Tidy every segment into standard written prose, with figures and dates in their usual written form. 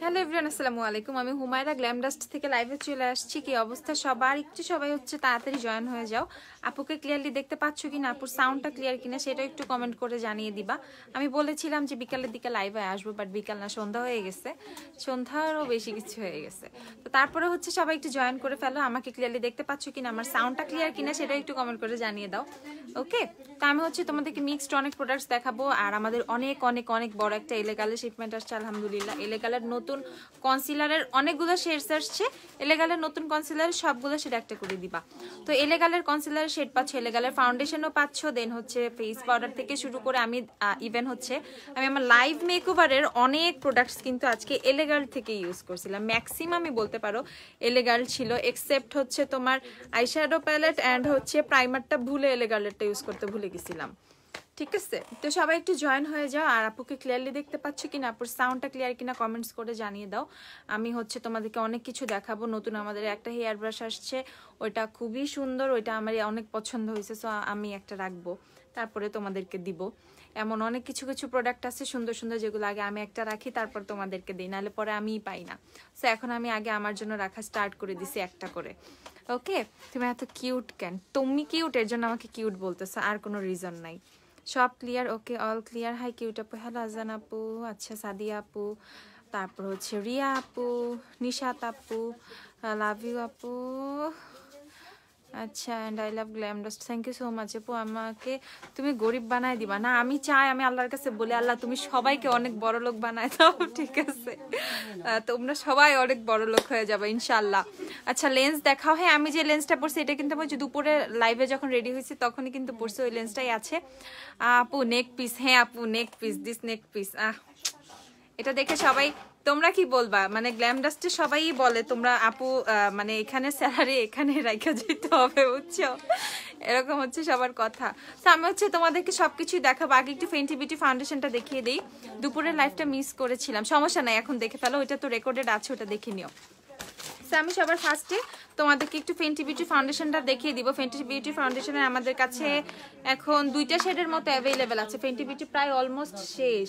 Hello everyone, আসসালামু আলাইকুম। আমি হুমায়রা গ্ল্যামডাস্ট থেকে লাইভে চলে আসছি। কি অবস্থা সবার? একটু সবাই হচ্ছে তাড়াতাড়ি জয়েন হয়ে যাও। আপুকে ক্লিয়ারলি দেখতে পাচ্ছ কিনা, আপুর সাউন্ডটা ক্লিয়ার কিনা সেটা একটু কমেন্ট করে জানিয়ে দিবা। আমি বলেছিলাম যে বিকালের দিকে লাইভে আসবো, বাট বিকাল না, সন্ধ্যা হয়ে গেছে, সন্ধ্যারও বেশি কিছু হয়ে গেছে। তো তারপরে হচ্ছে সবাই একটু জয়েন করে ফেলো। আমাকে ক্লিয়ারলি দেখতে পাচ্ছ কিনা, আমার সাউন্ডটা ক্লিয়ার কিনা সেটা একটু কমেন্ট করে জানিয়ে দাও। ওকে, তো আমি হচ্ছে তোমাদেরকে মিক্সড অনেক প্রোডাক্টস দেখাবো। আর আমাদের অনেক অনেক অনেক বড় একটা এলেগালের শিপমেন্ট আসছে আলহামদুলিল্লাহ। এলেগালের নতুন কনসিলারের অনেকগুলো শেডস আসছে। এলেগালের নতুন কনসিলারের সবগুলো শেড একটা করে দিবা। তো এলেগালের কনসিলারের শেড পাচ্ছ, এলেগালের ফাউন্ডেশনও পাচ্ছ, দেন হচ্ছে ফেস পাউডার থেকে শুরু করে আমি ইভেন হচ্ছে আমি আমার লাইভ মেকওভারের অনেক প্রোডাক্টস কিন্তু আজকে এলেগাল থেকে ইউজ করছিলাম। ম্যাক্সিমামই বলতে পারো এলেগাল ছিল, এক্সেপ্ট হচ্ছে তোমার আইশ্যাডো প্যালেট অ্যান্ড হচ্ছে প্রাইমারটা ভুলে এলেগালেরটা ইউজ করতে ভুলে গেছিলাম। ঠিক আছে, তো সবাই একটু জয়েন হয়ে যাও। আর আপুকে ক্লিয়ারলি দেখতে পাচ্ছ কিনা, আপুর সাউন্ডটা ক্লিয়ার কিনা কমেন্টস করে জানিয়ে দাও। আমি হচ্ছে তোমাদেরকে অনেক কিছু দেখাবো। নতুন আমাদের একটা হেয়ার ব্রাশ আসছে, ওইটা খুবই সুন্দর, ওইটা আমার অনেক পছন্দ হয়েছে, সো আমি একটা রাখবো, তারপরে তোমাদেরকে দিব। এমন অনেক কিছু কিছু প্রোডাক্ট আছে সুন্দর সুন্দর, যেগুলো আগে আমি একটা রাখি তারপর তোমাদেরকে দিই, নাহলে পরে আমিই পাই না। সো এখন আমি আগে আমার জন্য রাখা স্টার্ট করে দিছি একটা করে। ওকে, তুমি এত কিউট কেন? তুমি কিউট, এর জন্য আমাকে কিউট বলতেছো, আর কোনো রিজন নাই। সব ক্লিয়ার? ওকে, অল ক্লিয়ার। হাই কিউট আপু, হ্যালো আজান আপু, আচ্ছা সাদিয়া আপু, তারপর হচ্ছে রিয়া আপু, নিশাত আপু, লাভ ইউ আপু, আচ্ছা, and I love Glamdust, thank you so much আপু। আমাকে তুমি গরিব বানায় দিবা না, আমি চাই, আমি আল্লাহর কাছে বলি, আল্লাহ তুমি সবাইকে অনেক বড় লোক বানায় দাও, ঠিক আছে? তোমরা সবাই অনেক বড় লোক হয়ে যাবে ইনশাল্লাহ। আচ্ছা, লেন্স দেখাও। হ্যাঁ, আমি যে লেন্সটা পরছি এটা কিন্তু আমি দুপুরে লাইভে যখন রেডি হয়েছি তখনই কিন্তু পরছি, ওই লেন্সটাই আছে। আপু নেক পিস, হ্যাঁ আপু নেক পিস, দিস নেক পিস। এটা দেখে সবাই, তোমরা কি বলবা, মানে গ্ল্যামডাস্টে সবাই বলে তোমরা আপু মানে এখানে স্যালারি এখানে রাখা যেতে হবে, বুঝছো? এরকম হচ্ছে সবার কথা। তো আমি হচ্ছে তোমাদেরকে সবকিছুই দেখাবো। আগে একটু ফেন্টি বিউটি ফাউন্ডেশনটা দেখিয়ে দিই। দুপুরের লাইফটা মিস করেছিলাম, সমস্যা নাই, এখন দেখে ফেলো, ওইটা তো রেকর্ডেড আছে, ওটা দেখে নিও। আমি সবার ফার্স্টে তোমাদেরকে একটু ফেন্টি বিউটি ফাউন্ডেশনটা দেখিয়ে দিব। ফেন্টি বিউটি ফাউন্ডেশনের আমাদের কাছে এখন 2টা শেডের মতো অ্যাভেলেবেল আছে। ফেন্টি বিউটি প্রায় অলমোস্ট শেষ,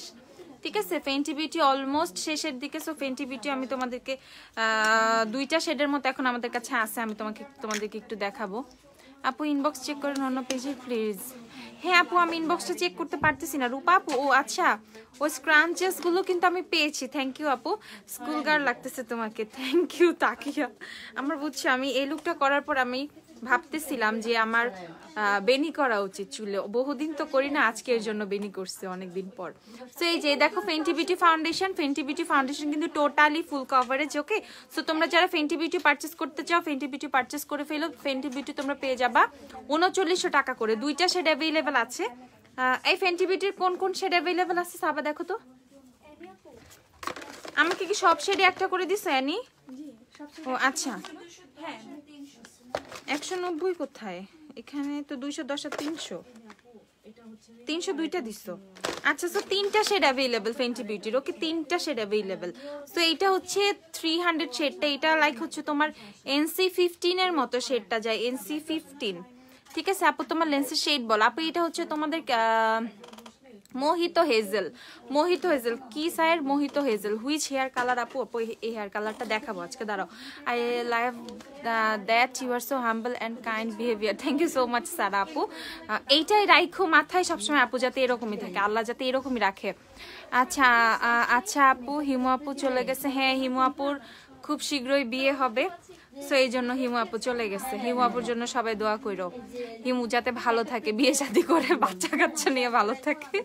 ঠিক আছে? ফেন্টি বিউটি অলমোস্ট শেষের দিকে। সো ফেন্টি বিউটি আমি তোমাদেরকে 2টা শেডের মতো এখন আমাদের কাছে আছে, আমি তোমাদেরকে একটু দেখাবো। আপু ইনবক্স চেক করেন অন্য পেজে প্লিজ। হ্যাঁ আপু, আমি ইনবক্সটা চেক করতে পারতেছি না। রূপা আপু, ও আচ্ছা, ওই স্ক্রাঞ্চেস গুলো কিন্তু আমি পেয়েছি, থ্যাংক ইউ আপু। স্কুল গার্ল লাগতেছে তোমাকে, থ্যাংক ইউ তাকিয়া। আমার বুঝছো, আমি এই লুকটা করার পর আমি ভাবতেছিলাম যে আমার বেনি করা উচিত চুলে, বহুদিন তো করি না, আজকে এর জন্য বেনি করছে অনেকদিন পর। সো এই যে দেখো Fenty beauty foundation, Fenty beauty foundation কিন্তু টোটালি ফুল কভারেজ। ওকে, সো তোমরা যারা ফেন্টি বিউটি পারচেস করতে চাও, ফেন্টি বিউটি পারচেস করে ফেলো। ফেন্টি বিউটি তোমরা পেয়ে যাবা 3900 টাকা করে। 2টা শেড অ্যাভেলেবেল আছে। এই ফেন্টি বিউটির কোন কোন শেড অ্যাভেলেবেল আছে সাবা দেখো তো। আমাকে কি সব শেডে একটা করে দিছো অ্যানি? ও আচ্ছা, 190 কোথায়? এখানে তো 210 আর 300 2টা দিছো। আচ্ছা, সো 3টা শেড অ্যাভেলেবেল ফেন্টি বিউটির। ওকে, 3টা শেড অ্যাভেলেবেল। সো এইটা হচ্ছে 300 শেডটা, এটা লাইক হচ্ছে তোমার NC15 এর মতো শেডটা যায়, NC15, ঠিক আছে আপু? তোমার লেন্সের শেড বল আপু। এটা হচ্ছে তোমাদের মোহিত হেজেল, মোহিত হেজেল কি sir? Mohit hazel which hair colour আপু? আপু এই হেয়ার কালারটা দেখাবো আজকে, দাঁড়াও। I love that you are so humble and kind behaviour, thank you so much sir আপু। এইটাই রাখো মাথায় সবসময় আপু, যাতে এরকমই থাকে, আল্লাহ যাতে এরকমই রাখে। আচ্ছা আচ্ছা আপু, হিমু আপু চলে গেছে। হ্যাঁ, হিমু আপুর খুব শীঘ্রই বিয়ে হবে, সো এই জন্য হিমু আপু চলে গেছে। হিমু আপুর জন্য সবাই দোয়া করো, হিমু যাতে ভালো থাকে, বিয়ে শাদী করে বাচ্চা কাচ্চা নিয়ে ভালো থাকে।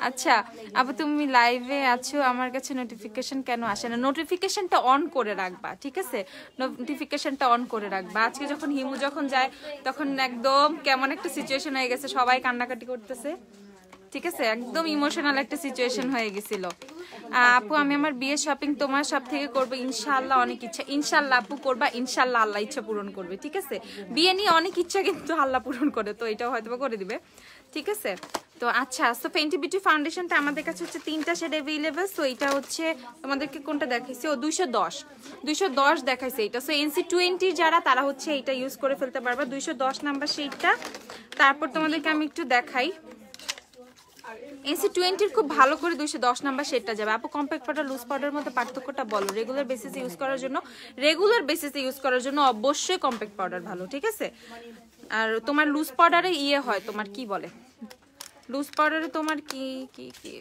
আচ্ছা আপু, তুমি লাইভে আছো, আমার কাছে নোটিফিকেশন কেন আসে না? নোটিফিকেশনটা অন করে রাখবা, ঠিক আছে? নোটিফিকেশনটা অন করে রাখবা। আজকে যখন হিমু যখন যায় তখন একদম কেমন একটা সিচুয়েশন হয়ে গেছে, সবাই কান্নাকাটি করতেছে, ঠিক আছে? একদম ইমোশনাল একটা সিচুয়েশন হয়ে গেছিল। আপু আমি আমার বিয়ের শপিং তোমার সব থেকে করবো ইনশাআল্লাহ, অনেক ইচ্ছা। ইনশাআল্লাহ আপু করবা, ইনশাআল্লাহ আল্লাহ ইচ্ছা পূরণ করবে, ঠিক আছে? বিয়ে নিয়ে অনেক ইচ্ছা কিন্তু আল্লাহ পূরণ করে, তো এটাও হয়তো করে দিবে, ঠিক আছে? তো আচ্ছা, সো ফেন্টি বিউটি ফাউন্ডেশনটা আমাদের কাছে হচ্ছে 3টা শেড অ্যাভেলেবেল। সো এটা হচ্ছে তোমাদেরকে কোনটা দেখাইছি? ও 210 দেখাইছে এটা। সো NC20 যারা, তারা হচ্ছে এটা ইউজ করে ফেলতে পারবা, 210 নাম্বার শেডটা। তারপর তোমাদেরকে আমি একটু দেখাই, NC20 খুব ভালো করে 210 নাম্বার শেডটা যাবে আপু। কম্প্যাক্ট পাউডার লুজ পাউডারের মধ্যে পার্থক্যটা বলো। রেগুলার বেসিসে ইউজ করার জন্য অবশ্যই কম্প্যাক্ট পাউডার ভালো, ঠিক আছে। আর তোমার লুজ পাউডারে ইয়ে হয়, তোমার কি বলে লুজ পাউডারে তোমার কি কি কি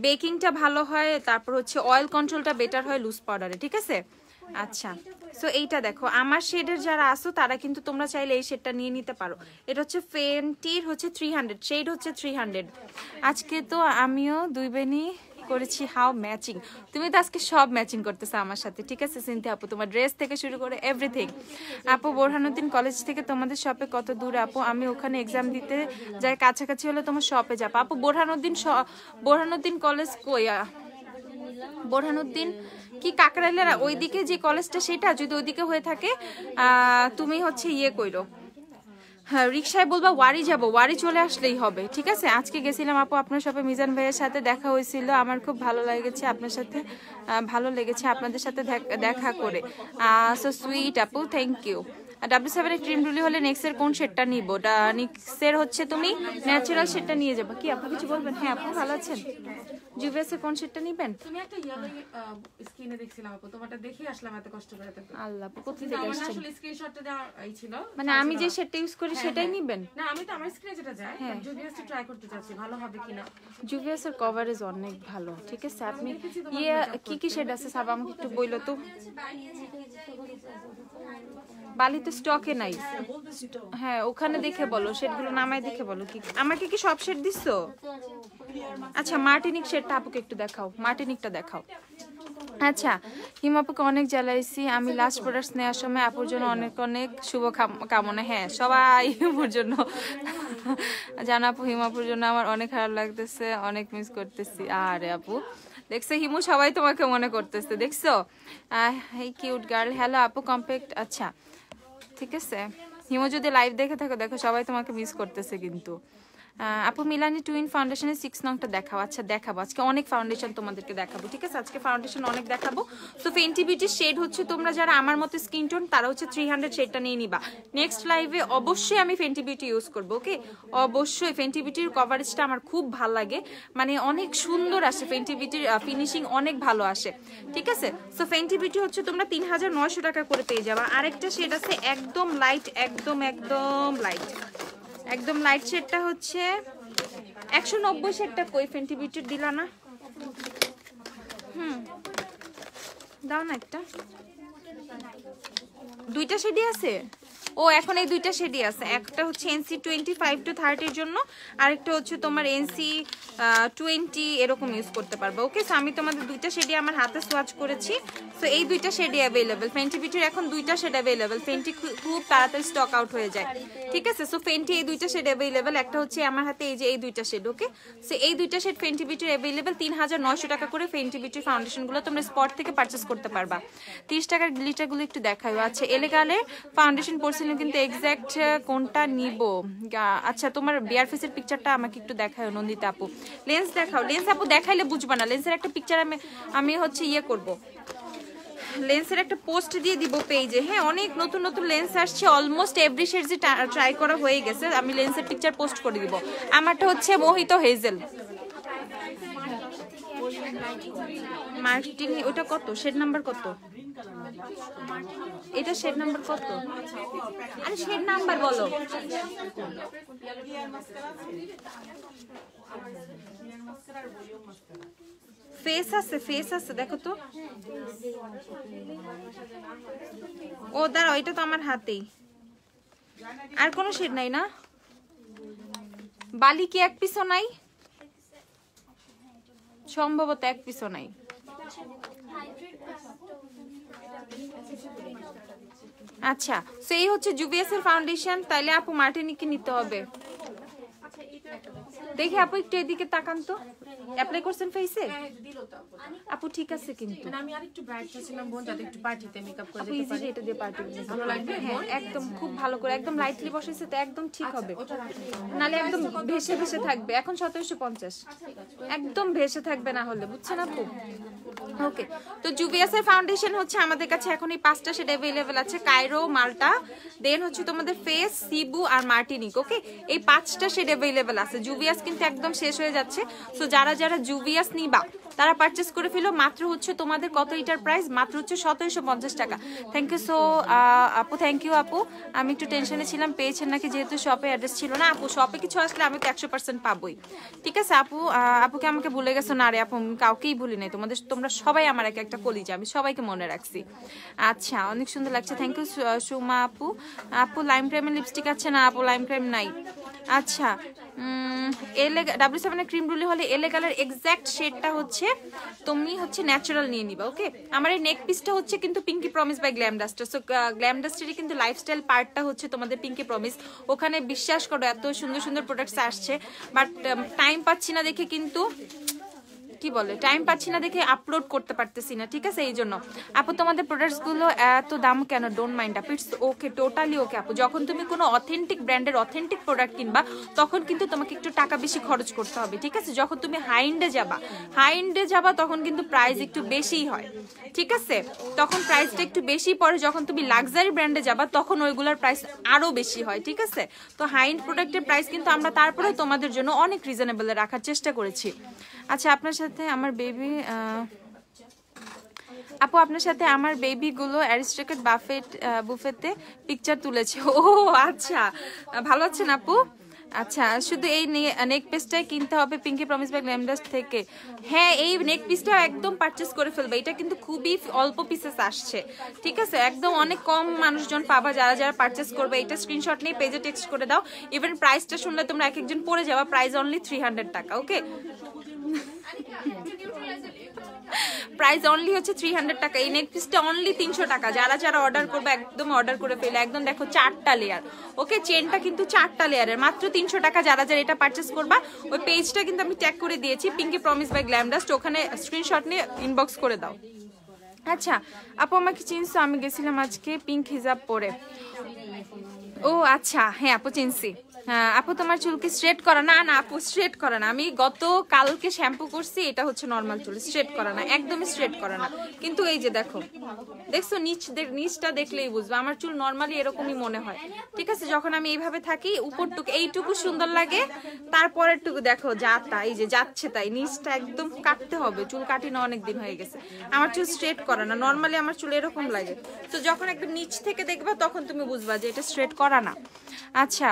বেকিংটা ভালো হয়, তারপর হচ্ছে অয়েল কন্ট্রোলটা বেটার হয় লুজ পাউডারে, ঠিক আছে। আচ্ছা, সো এইটা দেখো আমার শেডের যারা আসো তারা কিন্তু তোমরা চাইলে এই শেডটা নিয়ে নিতে পারো। এটা হচ্ছে ফেন্টির হচ্ছে 300, শেড হচ্ছে 300। আজকে তো আমিও দুই বেনি করেছি হাউ ম্যাচিং। তুমি তো আজকে সব ম্যাচিং করতেছো আমার সাথে, ঠিক আছে সিনথিয়া আপু, তোমার ড্রেস থেকে শুরু করে এভরিথিং। আপু বোরহানুদ্দিন কলেজ থেকে তোমাদের শপে কত দূর আপু? আমি ওখানে এক্সাম দিতে যাই, কাছাকাছি হলে তোমার শপে যাবো আপু। বোরহানুদ্দিন কলেজ কই? বোরহানুদ্দিন কি কাকরাইলের ওইদিকে যে কলেজটা, সেটা যদি ওইদিকে হয়ে থাকে তুমি হচ্ছে ইয়ে কইরো, হ্যাঁ রিক্সায় বলবা ওয়ারি যাব, ওয়ারি চলে আসলেই হবে, ঠিক আছে। আজকে গেছিলাম আপু আপনার সাথে, মিজান ভাইয়ের সাথে দেখা হয়েছিল, আমার খুব ভালো লেগেছে আপনার সাথে, ভালো লেগেছে আপনাদের সাথে দেখা করে, সো সুইট আপু, থ্যাংক ইউ। W7 এর ক্রিম রুলি হলে নেক্সটের কোন শেডটা নিব? নেক্সটের হচ্ছে তুমি ন্যাচারাল শেডটা নিয়ে যাবে। কি আপু কিছু বলবেন? হ্যাঁ আপু ভালো আছেন। জুভিয়াস এর কোন শেডটা নেবেন? তুমি একটা ইয়েলো স্কিনে দেখছিলাম আপু, তোমারটা দেখে আসলাম এত কষ্ট করে। আল্লাহ, কোথা থেকে আসছেন? আসলে স্ক্রিনশটটা দেওয়া ছিল, মানে আমি যে শেডটা ইউজ করি সেটাই নেবেন? না আমি তো আমার স্ক্রিনে যেটা যায়, জুভিয়াসটা ট্রাই করতে চাচ্ছি ভালো হবে কিনা। জুভিয়াস এর কভারেজ অনেক ভালো, ঠিক আছে। আপনি ইয়ে কি কি শেড আছে সাবা আমাকে একটু বইলো তো। বালিতে স্টকে নাই, হ্যাঁ ওখানে দেখে বলো, শেডগুলো নামায় দেখে বলো। কি আমাকে কি সব শেড দিছো? আচ্ছা মার্টিনিক শেডটা আপুকে একটু দেখাও, মার্টিনিকটা দেখাও। আচ্ছা হিমাপুকে অনেক জ্বালাইছি আমি লাস্ট প্রোডাক্টস নেওয়ার সময়, আপুর জন্য অনেক অনেক শুভ কামনা। হ্যাঁ সবাই হিমাপুর জন্য জানো আপু, হিমাপুর জন্য আমার অনেক খারাপ লাগতেছে, অনেক মিস করতেছি। আরে আপু দেখছো হিমু, সবাই তোমাকে মনে করতেছে, দেখছো। এই কিউট গার্ল, হ্যালো আপু কম্প্যাক্ট। আচ্ছা ঠিক আছে হিমু, যদি লাইভ দেখে থাকো দেখো সবাই তোমাকে মিস করতেছে কিন্তু। আপু মিলানি টুইন ফাউন্ডেশনের 6 নংটা দেখাও। আচ্ছা দেখাবো, আজকে অনেক ফাউন্ডেশন তোমাদেরকে দেখাবো, ঠিক আছে। আজকে ফাউন্ডেশন অনেক দেখাবো। তো ফেন্টি বিউটির শেড হচ্ছে তোমরা যারা আমার মতো স্কিন টোন তারা হচ্ছে 300 শেডটা নিয়ে নিবা। নেক্সট লাইভে অবশ্যই আমি ফেন্টি বিউটি ইউজ করবো, ওকে। অবশ্যই ফেন্টি বিউটির কভারেজটা আমার খুব ভালো লাগে, মানে অনেক সুন্দর আসে ফেন্টি বিউটির ফিনিশিং, অনেক ভালো আসে, ঠিক আছে। সো ফেন্টি বিউটি হচ্ছে তোমরা 3900 টাকা করে পেয়ে যাবা। আরেকটা শেড আছে একদম লাইট, একদম লাইট শেডটা হচ্ছে 190 শেডটা কই ফেন্টি বিউটির দিলা না? দাও না একটা, দুইটা শেডই আছে। ও এখন এই দুইটা শেডই আছে, একটা হচ্ছে NC 25 to 30 জন্য, আরেকটা হচ্ছে তোমার NC 20 এরকম ইউজ করতে পারবে, ওকে। সো আমি তোমাদের দুইটা শেডই আমার হাতে সোয়াচ করেছি। সো এই দুইটা শেডই অ্যাভেলেবেল, ফেন্টি বিউটির এখন দুইটা শেড অ্যাভেলেবেল। ফেন্টি খুব তাড়াতাড়ি স্টক আউট হয়ে যায়, ঠিক আছে। সো ফেন্টি এই দুইটা শেড অ্যাভেলেবেল, একটা হচ্ছে আমার হাতে এই যে এই দুইটা শেড, ওকে। সো এই দুইটা শেড ফেন্টি বিউটির অ্যাভেলেবেল। 3900 টাকা করে ফেন্টি বিউটির ফাউন্ডেশনগুলো তোমরা স্পট থেকে পারচেস করতে পারবা। 30 টাকার গ্লিটারগুলো একটু দেখাও। আচ্ছা এলেগালের ফাউন্ডেশন পড়ছিলেন কিন্তু এক্সাক্ট কোনটা নিব? আচ্ছা তোমার বিয়ার ফেসের পিকচারটা আমাকে একটু দেখাও নন্দিতা আপু। লেন্স দেখাও, লেন্স আপু দেখাইলে বুঝবা না। লেন্সের একটা পিকচার আমি হচ্ছে ইয়ে করব, লেন্সের একটা পোস্ট দিয়ে দিব পেজে, হ্যাঁ। অনেক নতুন নতুন লেন্স আসছে, অলমোস্ট এভরি শেড যে ট্রাই করা হয়ে গেছে, আমি লেন্সের পিকচার পোস্ট করে দিব। আমারটা হচ্ছে মোহিত হেজেল মার্টিনি। ওটা কত শেড নাম্বার কত? এটা শেড নাম্বার কত? আরে শেড নাম্বার বলো। ফেস আছে দেখো তো। ও দাঁড়াও, এটা তো আমার হাতেই। আর কোনো শেড নাই না? বালি কি এক পিসও নাই? সম্ভবত এক পিসও নাই। আচ্ছা সেই হচ্ছে জুভিয়াস এর ফাউন্ডেশন, তাইলে আপু মার্টিনিকে নিতে হবে। দেখি আপু একটু এদিকে তাকান তো, অ্যাপ্লাই করছেন ফেসে? হ্যাঁ দিলো তো আপু ঠিক আছে কিন্তু মানে আমি আরেকটু ব্রাইট চাচ্ছিলাম বোন, যাতে একটু পার্টিতে মেকআপ করে আপু যেতে ইজি পারি। এটা দিয়ে পার্টি ভালো লাগবে হ্যাঁ একদম খুব ভালো করে একদম লাইটলি বসাইছে তো একদম ঠিক হবে, ওটা রাখি। নালে একদম ভেসে ভেসে থাকবে। এখন 1750 একদম ভেসে থাকবে না হলে, বুঝছেন আপু? ওকে, তো জুভিয়াসের ফাউন্ডেশন হচ্ছে আমাদের কাছে এখন এই 5টা শেড अवेलेबल আছে, কায়রো, মাল্টা, দেন হচ্ছে তোমাদের ফেস, সিবু আর মার্টিনিক। ওকে, এই 5টা শেড अवेलेबल আছে। জুভিয়াস কিন্তু একদম শেষ হয়ে যাচ্ছে, সো যারা যারা জুভিয়াস নিবা তারা পারচেজ করে ফেলো। মাত্র হচ্ছে তোমাদের কত এটার প্রাইস? মাত্র হচ্ছে 1750 টাকা। থ্যাংক ইউ সো আপু, থ্যাংক ইউ আপু। আমি একটু টেনশনে ছিলাম পেয়েছেন নাকি, যেহেতু শপে অ্যাড্রেস ছিল না। আপু শপে কিছু আসলে আমি তো 100% পাবোই, ঠিক আছে আপু? আপুকে আমাকে ভুলে গেছো না রে আপু, কাউকেই ভুলি নাই, তোমরা সবাই আমার একটা কলিজা, আমি সবাইকে মনে রাখছি। আচ্ছা, অনেক সুন্দর লাগছে, থ্যাংক ইউ সুমা আপু। আপু লাইম ক্রাইমের লিপস্টিক আছে না? আপু লাইম ক্রাইম নাই। আচ্ছা, W7 এর ক্রিম রুলি হলে এলে কালার এক্সাক্ট শেডটা হচ্ছে তুমি হচ্ছে ন্যাচারাল নিয়ে নিবা। ওকে, আমার এই নেক পিসটা হচ্ছে কিন্তু Pinky promise by Glam Duster. So Glam ডাস্টারই কিন্তু লাইফস্টাইল পার্টটা হচ্ছে তোমাদের পিঙ্কি প্রমিস। ওখানে বিশ্বাস করো এত সুন্দর সুন্দর প্রোডাক্টস আসছে, বাট টাইম পাচ্ছি না দেখে কিন্তু কি বলে টাইম পাচ্ছি না দেখে আপলোড করতে পারতেছি না, ঠিক আছে? এই জন্য আপু তোমাদের প্রোডাক্টসগুলো এত দাম কেন? ডোন্ট মাইন্ড আপু, ইটস ওকে, টোটালি ওকে আপু। যখন তুমি কোনো অথেন্টিক ব্র্যান্ডের অথেন্টিক প্রোডাক্ট কিনবা তখন কিন্তু তোমাকে একটু টাকা বেশি খরচ করতে হবে, ঠিক আছে? যখন তুমি হাই এন্ডে যাবা তখন কিন্তু প্রাইস একটু বেশিই হয়, ঠিক আছে? তখন প্রাইসটা একটু বেশি পড়ে। যখন তুমি লাক্সারি ব্র্যান্ডে যাবা তখন ওইগুলোর প্রাইস আরো বেশি হয়, ঠিক আছে? তো হাই এন্ড প্রোডাক্টের প্রাইস কিন্তু আমরা তারপরেও তোমাদের জন্য অনেক রিজনেবল রাখার চেষ্টা করেছি। আচ্ছা, আপনার সাথে আমার বেবি আপু, আপনার সাথে আমার বেবিগুলো অ্যারিস্ট্রেটেড বুফেতে পিকচার তুলেছে। ও আচ্ছা, ভালো আছেন আপু? আচ্ছা, শুধু এই নেক পিসটাই কিনতে হবে pinky promise by glam dust থেকে? হ্যাঁ, এই নেক পিসটা একদম পারচেজ করে ফেলবে, এটা কিন্তু খুবই অল্প পিসেস আসছে, ঠিক আছে? একদম অনেক কম মানুষজন পাবা যারা যারা পারচেজ করবে। এটা স্ক্রিনশট নিয়ে পেজে টেক্সট করে দাও। ইভেন প্রাইসটা শুনলে তোমরা এক একজন পড়ে যাবা, প্রাইস অনলি 300 টাকা। ওকে, প্রাইস অনলি হচ্ছে 300 টাকা। এই নেক পিসটা অনলি 300 টাকা। যারা যারা অর্ডার করবে একদম অর্ডার করে ফেলে। একদম দেখো 4টা লেয়ার। ওকে, চেনটা কিন্তু 4টা লেয়ারের, মাত্র 300 টাকা। যারা যারা এটা পারচেস করবা ওই পেজটা কিন্তু আমি ট্যাগ করে দিয়েছি, pinky promise by glam dust, ওখানে স্ক্রিনশট নিয়ে ইনবক্স করে দাও। আচ্ছা আপু, আমাকে চিনছো? আমি গেছিলাম আজকে পিঙ্ক হিজাব পরে। ও আচ্ছা, হ্যাঁ আপু চিনছি। হ্যাঁ আপু, তোমার চুল কি স্ট্রেট করা? না না আপু, স্ট্রেট করা না। আমি কালকে শ্যাম্পু করছি, এটা হচ্ছে নর্মাল চুল, স্ট্রেট করা না, একদমই স্ট্রেট করা না। কিন্তু এই যে দেখছো নিচটা দেখলেই বুঝবে আমার চুল নর্মালি এরকমই মনে হয়, ঠিক আছে? যখন আমি এইভাবে থাকি উপরটুকু এইটুকু সুন্দর লাগে, তারপরের টুকু দেখো যা তা, এই যে যাচ্ছে তাই। নিচটা একদম কাটতে হবে, চুল কাটি না অনেক দিন হয়ে গেছে। আমার চুল স্ট্রেট করা না, নর্মালি আমার চুল এরকম লাগে। তো যখন একদম নিচ থেকে দেখবা তখন তুমি বুঝবা যে এটা স্ট্রেট করা না। আচ্ছা,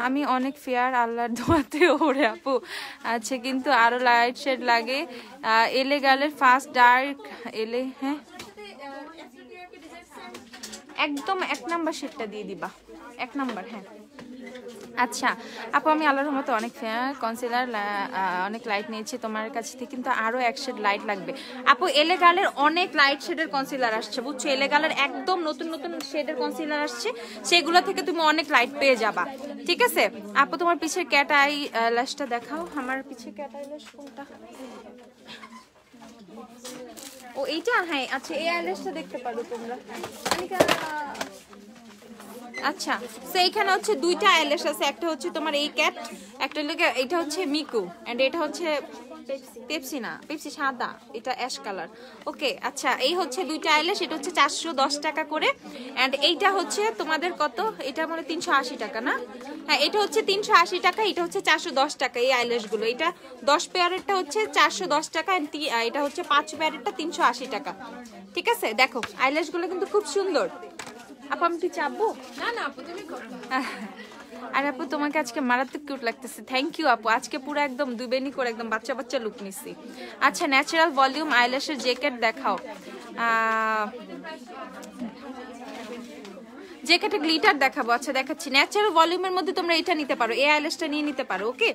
আমি অনেক ফেয়ার আল্লাহর দোয়াতে ওরে আপু। আচ্ছা, কিন্তু আরো লাইট শেড লাগে। এলে গালের ফার্স্ট ডার্ক এলে, হ্যাঁ একদম 1 নাম্বার শেডটা দিয়ে দিবা, 1 নাম্বার। হ্যাঁ আচ্ছা আপু, আমি আল্লাহর রহমতে অনেক ফেয়ার, কনসিলার অনেক লাইট নিয়েছি তোমার কাছ থেকে, কিন্তু আরো 1 শেড লাইট লাগবে। আপু এলে গালের অনেক লাইট শেডের কনসিলার আসছে, বুঝছো? এলে গালের একদম নতুন নতুন শেডের কনসিলার আসছে, সেগুলো থেকে তুমি অনেক লাইট পেয়ে যাবা, ঠিক আছে? আপু তোমার পিছের ক্যাট আই ল্যাশটা দেখাও। আমার পিছের ক্যাট আই ল্যাশ কোনটা? ও এইটা? হ্যাঁ আচ্ছা, এই আইল্যাশটা দেখতে পারো তোমরা। আচ্ছা, তো এখানে হচ্ছে 2টা আইল্যাশ আছে, একটা হচ্ছে তোমার এই ক্যাট, একটা লাগে এটা হচ্ছে মিকু, এন্ড এটা হচ্ছে পেপসি সাদা, এটা অ্যাশ কালার। ওকে আচ্ছা, এই হচ্ছে 2টা আইল্যাশ, এটা হচ্ছে 410 টাকা করে। এন্ড এইটা হচ্ছে তোমাদের কত? এটা মানে 380 টাকা না? হ্যাঁ, এটা হচ্ছে 380 টাকা, এটা হচ্ছে 410 টাকা। এই আইল্যাশগুলো, এটা 10 পেয়ারেরটা হচ্ছে 410 টাকা, এটা হচ্ছে 5 পেয়ারেরটা 380 টাকা, ঠিক আছে? দেখো আইল্যাশগুলো কিন্তু খুব সুন্দর। আপু আমি কি চাপবো? না না আপু, তুমি করো। আর আপু তোমাকে আজকে মারাত্মক কিউট লাগতেছে। থ্যাংক ইউ আপু, আজকে পুরো একদম দুবেনি করে একদম বাচ্চা বাচ্চা লুক নিছি। আচ্ছা, ন্যাচারাল ভলিউম আইল্যাশের জ্যাকেট দেখাও। জ্যাকেটে গ্লিটার দেখাবো। আচ্ছা দেখাচ্ছি। ন্যাচারাল ভলিউমের মধ্যে তোমরা এটা নিতে পারো, এই আইল্যাশটা নিয়ে নিতে পারো। ওকে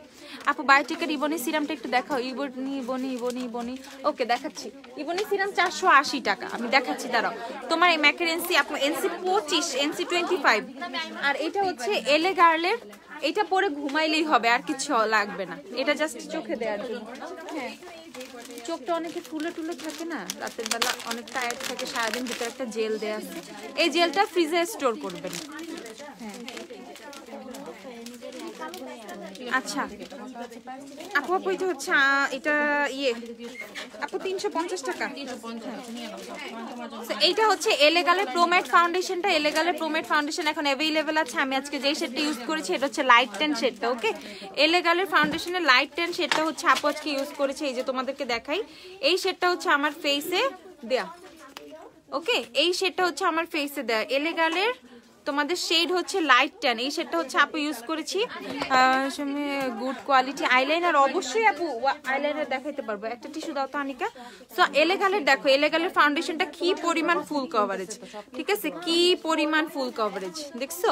আপু, বায়োটিকের ইবনি সিরামটা একটু দেখাও। ইবনি। ওকে দেখাচ্ছি। ইবনি সিরাম 480 টাকা, আমি দেখাচ্ছি, দাঁড়াও। তোমার এই ম্যাকের এনসি আপু NC 25 NC 25, আর এটা হচ্ছে এলে গার্লের এটা পরে ঘুমাইলেই হবে, আর কিছু লাগবে না, এটা জাস্ট চোখে দেওয়ার জন্য। হ্যাঁ, চোখটা অনেকে ফুলে টুলে থাকে না, রাতের বেলা অনেক টায়ার্ড থাকে, সারাদিন ভিতরে একটা জেল দেওয়া আছে, এই জেলটা ফ্রিজে স্টোর করবেন। হ্যাঁ আচ্ছা আপু, আপু এটা হচ্ছে এটা ইয়ে আপু 350 টাকা। এইটা হচ্ছে এলেগালের প্রোমেট ফাউন্ডেশনটা, এলেগালের প্রোমেট ফাউন্ডেশন এখন অ্যাভেলেবেল আছে। আমি আজকে যেই শেডটা ইউজ করেছি এটা হচ্ছে লাইট টেন শেডটা। ওকে, এলেগালের ফাউন্ডেশনের লাইট টেন শেডটা হচ্ছে আপু আজকে ইউজ করেছে। এই যে তোমাদেরকে দেখাই, এই শেডটা হচ্ছে আমার ফেসে দেয়া। ওকে, এই শেডটা হচ্ছে আমার ফেসে দেয়া এলেগালের, তোমাদের শেড হচ্ছে লাইট টেন। এই শেডটা হচ্ছে আপু ইউজ করেছি, গুড কোয়ালিটি আইলাইনার। অবশ্যই আপু আইলাইনার দেখাইতে পারবো, একটা টিস্যু দাও তো আনিকা। সো এলেগালের দেখো, এলেগালের ফাউন্ডেশনটা কি পরিমাণ ফুল কভারেজ, ঠিক আছে, কি পরিমাণ ফুল কভারেজ দেখছো,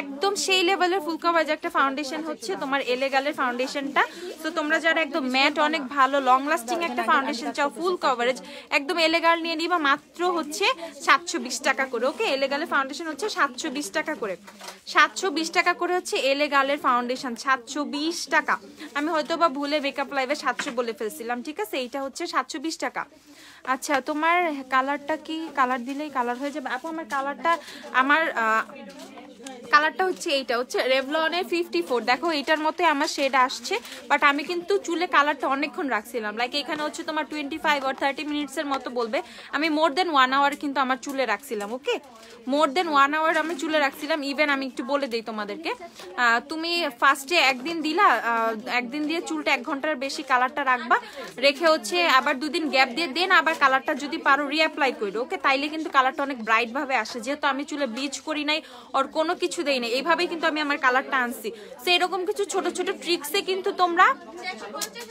একদম সেই লেভেলের ফুল কভারেজ একটা ফাউন্ডেশন হচ্ছে তোমার এলেগালের ফাউন্ডেশনটা। তো তোমরা যারা একদম ম্যাট অনেক ভালো লং লাস্টিং একটা ফাউন্ডেশন চাও ফুল কভারেজ, একদম এলেগাল নিয়ে নিবা, মাত্র হচ্ছে 720 টাকা করে। ওকে, এলেগালের ফাউন্ডেশন হচ্ছে 720 টাকা করে, 720 টাকা করে হচ্ছে এলেগালের ফাউন্ডেশন, 720 টাকা। আমি হয়তো বা ভুলে মেকআপ লাইভে 700 বলে ফেলছিলাম, ঠিক আছে, এইটা হচ্ছে 720 টাকা। আচ্ছা তোমার কালারটা কি, কালার দিলেই কালার হয়ে যাবে আপু? আমার কালারটা, আমার কালারটা হচ্ছে এইটা, হচ্ছে রেভলনের 54। দেখো এটার মতো আমার শেড আসছে, বাট আমি কিন্তু চুলে কালারটা অনেকক্ষণ রাখছিলাম, লাইক এখানে হচ্ছে তোমার 25 or 30 মিনিটসের মতো বলবে, আমি মোর দেন 1 আওয়ার কিন্তু আমার চুলে রাখছিলাম। ওকে, মোর দেন 1 আওয়ার আমি চুলে রাখছিলাম। ইভেন আমি একটু বলে দিই তোমাদেরকে, তুমি ফার্স্টে একদিন দিলা, একদিন দিয়ে চুলটা 1 ঘন্টার বেশি কালারটা রাখবা, রেখে হচ্ছে আবার 2 দিন গ্যাপ দিয়ে দেন আবার কালারটা যদি পারো রিঅ্যাপ্লাই করো। ওকে, তাইলে কিন্তু কালারটা অনেক ব্রাইট ভাবে আসে, যেহেতু আমি চুলে ব্লিচ করি নাই আর কোনো কিছু দেই না, এইভাবেই কিন্তু আমি আমার কালারটা আনছি। সো এরকম কিছু ছোট ছোট ট্রিক্সে কিন্তু তোমরা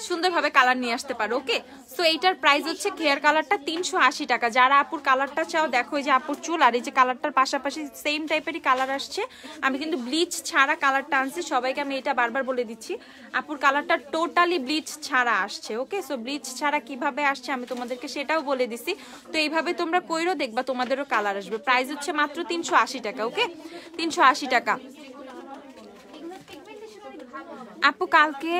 সুন্দরভাবে কালার নিয়ে আসতে পারো। ওকে, সো এইটার প্রাইস হচ্ছে হেয়ার কালারটা 380 টাকা। যারা আপুর কালারটা চাও, দেখো এই যে আপুর চুল আর এই যে কালারটার পাশাপাশি সেম টাইপেরই কালার আসছে, আমি কিন্তু ব্লিচ ছাড়া কালারটা আনছি, সবাইকে আমি এটা বারবার বলে দিচ্ছি, আপুর কালারটা টোটালি ব্লিচ ছাড়া আসছে। ওকে, সো ব্লিচ ছাড়া কিভাবে আসছে আমি তোমাদেরকে সেটাও বলে দিছি। তো এইভাবে তোমরা কইরো, দেখবা তোমাদেরও কালার আসবে। প্রাইস হচ্ছে মাত্র 380 টাকা। ওকে, 380 টাকা। আপু কালকে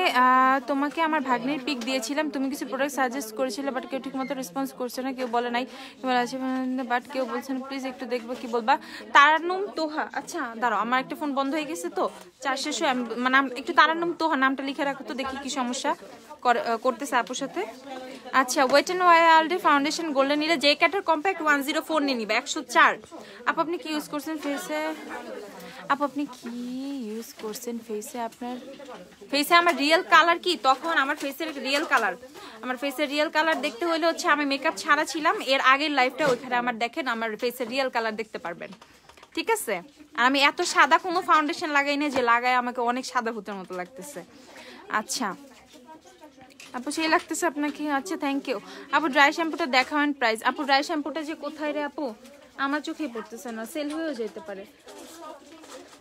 তোমাকে আমার ভাগ্নের পিক দিয়েছিলাম, তুমি কিছু প্রোডাক্ট সাজেস্ট করেছিলে, বাট কেউ ঠিকমতো রেসপন্স করছে না, কেউ বলে নাই বাট কেউ বলছে না, প্লিজ একটু দেখবো কি বলবা। তারান্নুম তোহা, আচ্ছা দাঁড়াও আমার একটা ফোন বন্ধ হয়ে গেছে তো, চার শেষ হয়ে মানে একটু তারান্নুম তোহা নামটা লিখে রাখো তো, দেখি কি সমস্যা করতেছে আপুর সাথে। আচ্ছা, ওয়েট অ্যান্ড ওয়াইল্ডের ফাউন্ডেশন গোল্ডেন নিলে জে ক্যাটার কম্প্যাক্ট 104 নিয়ে নিবে 104। আপু আপনি কি ইউজ করছেন ফেসে? আপু আপনি কি ইউজ করছেন ফেসে? আপনার ফেসে আমার রিয়েল কালার কি, তখন আমার ফেসের রিয়েল কালার, আমার ফেসের রিয়েল কালার দেখতে হলে হচ্ছে আমি মেকআপ ছাড়া ছিলাম এর আগের লাইফটা, ওইখানে আমার দেখেন আমার ফেসের রিয়েল কালার দেখতে পারবেন, ঠিক আছে। আর আমি এত সাদা কোনো ফাউন্ডেশন লাগাই না যে লাগায় আমাকে অনেক সাদা ভূতের মতো লাগতেছে। আচ্ছা আপু সেই লাগতেছে আপনাকে, আচ্ছা থ্যাংক ইউ। আপু ড্রাই শ্যাম্পুটা দেখাবেন প্রাইস? আপু ড্রাই শ্যাম্পুটা যে কোথায় রে আপু, আমার চোখেই পড়তেছে না, সেল হয়েও যেতে পারে।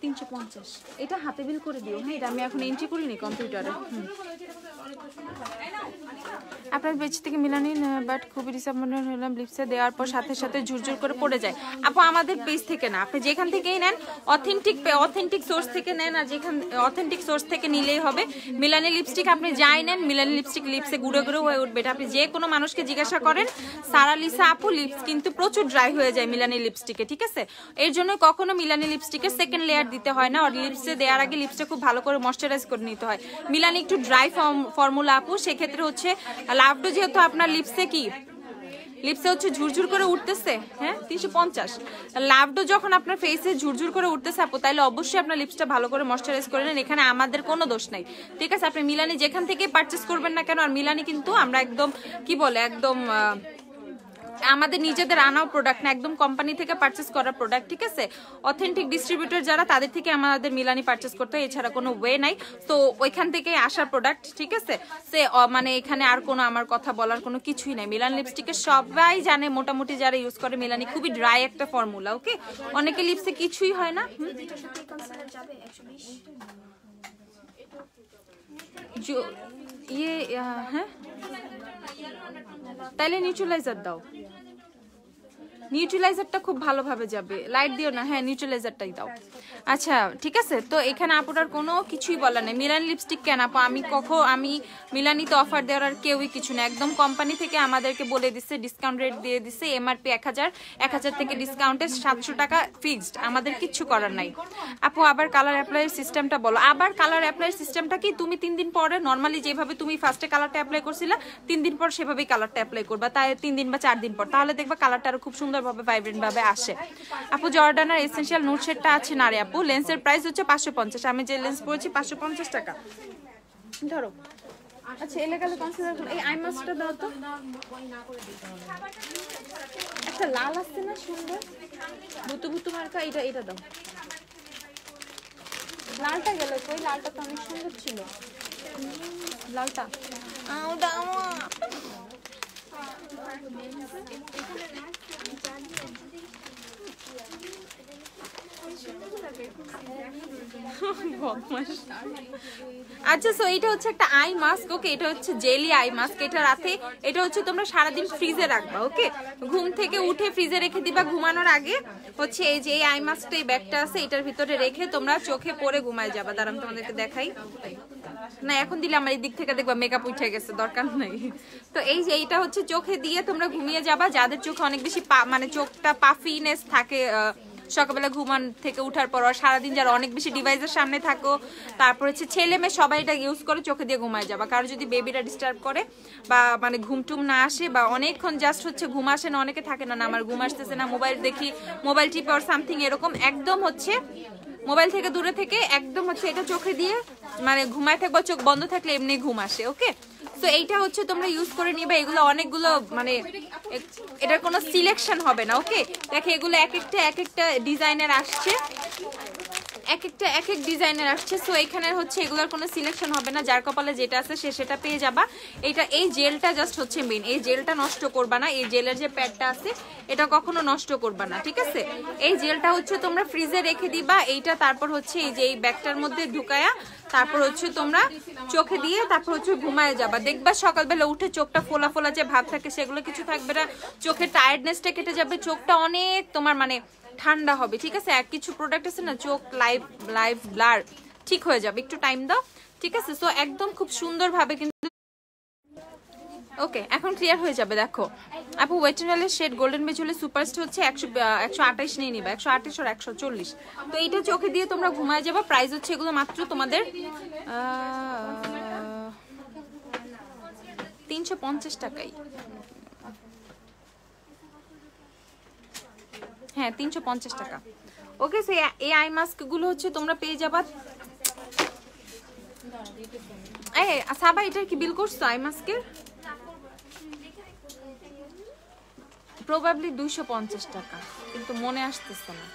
350, এটা হাতে বিল করে দিও। হ্যাঁ, এটা আমি এখন এন্ট্রি করিনি কম্পিউটারে। আপনার পেজ থেকে মিলানি, বাট খুবই ডিসঅ্যাপয়েন্টেড হলাম, লিপসে দেওয়ার পর সাথে সাথে ঝুরঝুর করে পড়ে যায়। আপু আমাদের পেজ থেকে না, আপনি যেখান থেকেই নেন অথেন্টিক সোর্স থেকে নেন, আর যেখান অথেন্টিক সোর্স থেকে নিলেই হবে। মিলানি লিপস্টিক আপনি যাই নেন, মিলানি লিপস্টিক লিপসে গুঁড়ো গুঁড়ো হয়ে উঠবে। এটা আপনি যে কোনো মানুষকে জিজ্ঞাসা করেন, সারা লিসা আপু লিপস কিন্তু প্রচুর ড্রাই হয়ে যায় মিলানি লিপস্টিকে, ঠিক আছে। এর জন্য কখনো মিলানি লিপস্টিকের সেকেন্ড লেয়ার দিতে হয় না, আর লিপসে দেওয়ার আগে লিপসটা খুব ভালো করে ময়শ্চারাইজ করে নিতে হয়। মিলানি একটু ড্রাই ফর্মুলা আপু, সেক্ষেত্রে হচ্ছে লাভডো, যেহেতু আপনার লিপসে কি লিপসে হচ্ছে ঝুরঝুর করে উঠতেছে, হ্যাঁ 350 লাভডো যখন আপনার ফেসে ঝুরঝুর করে উঠতেছে আপু, তাহলে অবশ্যই আপনার লিপসটা ভালো করে ময়শ্চারাইজ করে নেন, এখানে আমাদের কোনো দোষ নাই, ঠিক আছে। আপনি মিলানি যেখান থেকে পারচেস করবেন না কেন, আর মিলানি কিন্তু আমরা একদম কি বলে একদম আমাদের নিজেদের আনাও প্রোডাক্ট না, একদম কোম্পানি থেকে পারচেস করা প্রোডাক্ট, ঠিক আছে। অথেন্টিক ডিস্ট্রিবিউটর যারা, তাদের থেকে আমাদের মিলানি পারচেস করতে হয়, এছাড়া কোনো ওয়ে নাই। তো ওইখান থেকে আসার প্রোডাক্ট, ঠিক আছে। সে মানে এখানে আর কোনো আমার কথা বলার কোনো কিছুই নাই। মিলানি লিপস্টিকে সবাই জানে, মোটামুটি যারা ইউজ করে, মিলানি খুবই ড্রাই একটা ফর্মুলা। ওকে, অনেকে লিপসে কিছুই হয় না। হ্যাঁ তাইলে নিউট্রালাইজার দাও, নিউট্রালাইজারটা খুব ভালোভাবে যাবে, লাইট দিও না, হ্যাঁ নিউট্রালাইজারটাই দাও। আচ্ছা ঠিক আছে, তো এখানে আপুটার কোনো কিছুই বলার নেই। মিলানি লিপস্টিক কেন আপু, আমি মিলানিতে অফার দেওয়ার আর কেউই কিছু না, একদম কোম্পানি থেকে আমাদেরকে বলে দিচ্ছে, ডিসকাউন্ট রেট দিয়ে দিচ্ছে, এমআরপি 1000 থেকে ডিসকাউন্টে 700 টাকা ফিক্সড, আমাদের কিচ্ছু করার নাই। আপু আবার কালার অ্যাপ্লাইয়ের সিস্টেমটা বলো। আবার কালার অ্যাপ্লাইয়ের সিস্টেমটা কি, তুমি 3 দিন পরে নর্মালি যেভাবে তুমি ফার্স্টে কালারটা অ্যাপ্লাই করছিলা 3 দিন পর সেভাবেই কালারটা অ্যাপ্লাই করবা, তাই 3 দিন বা 4 দিন পর, তাহলে দেখবা কালারটা আরো খুব সুন্দরভাবে ভাইব্রেন্ট ভাবে আসে। আপু জর্ডানের এসেনশিয়াল নুট শেডটা আছে না রে আপু, লেন্সের প্রাইস হচ্ছে 550, আমি যে লেন্স পরেছি 550 টাকা ধরো। আচ্ছা এলাকালে কনসিডার করো, এই আই মাস্কটা দাও তো, একটা লাল আসছে না সুন্দর বুতু বুতু মার্কা, এটা দাও। লালটা গেল কই, লালটা তো অনেক সুন্দর ছিল, লালটা দাও। আচ্ছা সো এটা হচ্ছে একটা আই মাস্ক, ওকে, এটা হচ্ছে জেলি আই মাস্ক, এটা রাতে, এটা হচ্ছে তোমরা সারাদিন ফ্রিজে রাখবা, ওকে, ঘুম থেকে উঠে ফ্রিজে রেখে দিবা, ঘুমানোর আগে হচ্ছে এই যে এই আই মাস্কটা, এই ব্যাগটা আছে এটার ভিতরে রেখে তোমরা চোখে পরে ঘুমায় যাবা। দাঁড়ান তোমাদেরকে দেখাই, না এখন দিলে আমার এই দিক থেকে দেখবা মেকআপ উঠে গেছে, দরকার নাই। তো এই যে এইটা হচ্ছে চোখে দিয়ে তোমরা ঘুমিয়ে যাবা, যাদের চোখে অনেক বেশি মানে চোখটা পাফিনেস থাকে সকালবেলা ঘুমান থেকে উঠার পর, সারাদিন যারা অনেক বেশি ডিভাইসের সামনে থাকো, তারপর হচ্ছে ছেলে মেয়ে সবাই এটা ইউজ করে চোখে দিয়ে ঘুমায় যাবা। কারো যদি বেবিরা ডিস্টার্ব করে বা মানে ঘুম টুম না আসে বা অনেকক্ষণ জাস্ট হচ্ছে ঘুম আসে না, অনেকে থাকে না আমার ঘুম আসতেছে না, মোবাইল দেখি, মোবাইল টিপে আর সামথিং এরকম, একদম হচ্ছে মোবাইল থেকে দূরে থেকে একদম হচ্ছে এটা চোখে দিয়ে মানে ঘুমায় থাকবো, চোখ বন্ধ থাকলে এমনি ঘুম আসে, ওকে। তো এইটা হচ্ছে তোমরা ইউজ করে নিবে, এগুলো অনেকগুলো মানে এটার কোনো সিলেকশন হবে না, ওকে। দেখে এগুলো এক একটা ডিজাইনের আসছে, এক এক ডিজাইনের আসছে। সো এখানে হচ্ছে এগুলোর কোনো সিলেকশন হবে না, যার কপালে যেটা আছে সে সেটা পেয়ে যাবা। এটা এই জেলটা জাস্ট হচ্ছে মেইন, এই জেলটা নষ্ট করবা না, এই জেলের যে প্যাডটা আছে এটা কখনো নষ্ট করবা না, ঠিক আছে। এই জেলটা হচ্ছে তোমরা ফ্রিজে রেখে দিবা, এইটা তারপর হচ্ছে এই যে এই ব্যাগটার মধ্যে ঢুকায়া তারপর হচ্ছে তোমরা চোখে দিয়ে তারপর হচ্ছে ঘুমায় যাবা। দেখবা সকালবেলা উঠে চোখটা ফোলা ফোলা যে ভাব থাকে সেগুলো কিছু থাকবে না, চোখের টায়ার্ডনেসটা কেটে যাবে, চোখটা অনেক তোমার মানে ঠান্ডা হবে, ঠিক আছে। এক কিছু প্রোডাক্ট আছে না চোখ লাইভ ব্লার ঠিক হয়ে যাবে, একটু টাইম দাও, ঠিক আছে। সো একদম খুব সুন্দরভাবে কিন্তু ওকে এখন ক্লিয়ার হয়ে যাবে। দেখো আপু ওয়েটেনালের শেড গোল্ডেন বেজলে সুপারস্টার হচ্ছে 128 নিয়ে নিবা, 128 আর 140। তো এইটা চোখে দিয়ে তোমরা ঘুমায় যাবা, প্রাইস হচ্ছে এগুলো মাত্র তোমাদের 350 টাকাই, হ্যাঁ 350 টাকা, ওকে। সো এই আই মাস্ক গুলো হচ্ছে তোমরা পেয়ে যাবা। এই সাবা এটার কি বিল করছো আই মাস্কের? প্রবাবলি 250 টাকা, কিন্তু মনে আসতেছে না।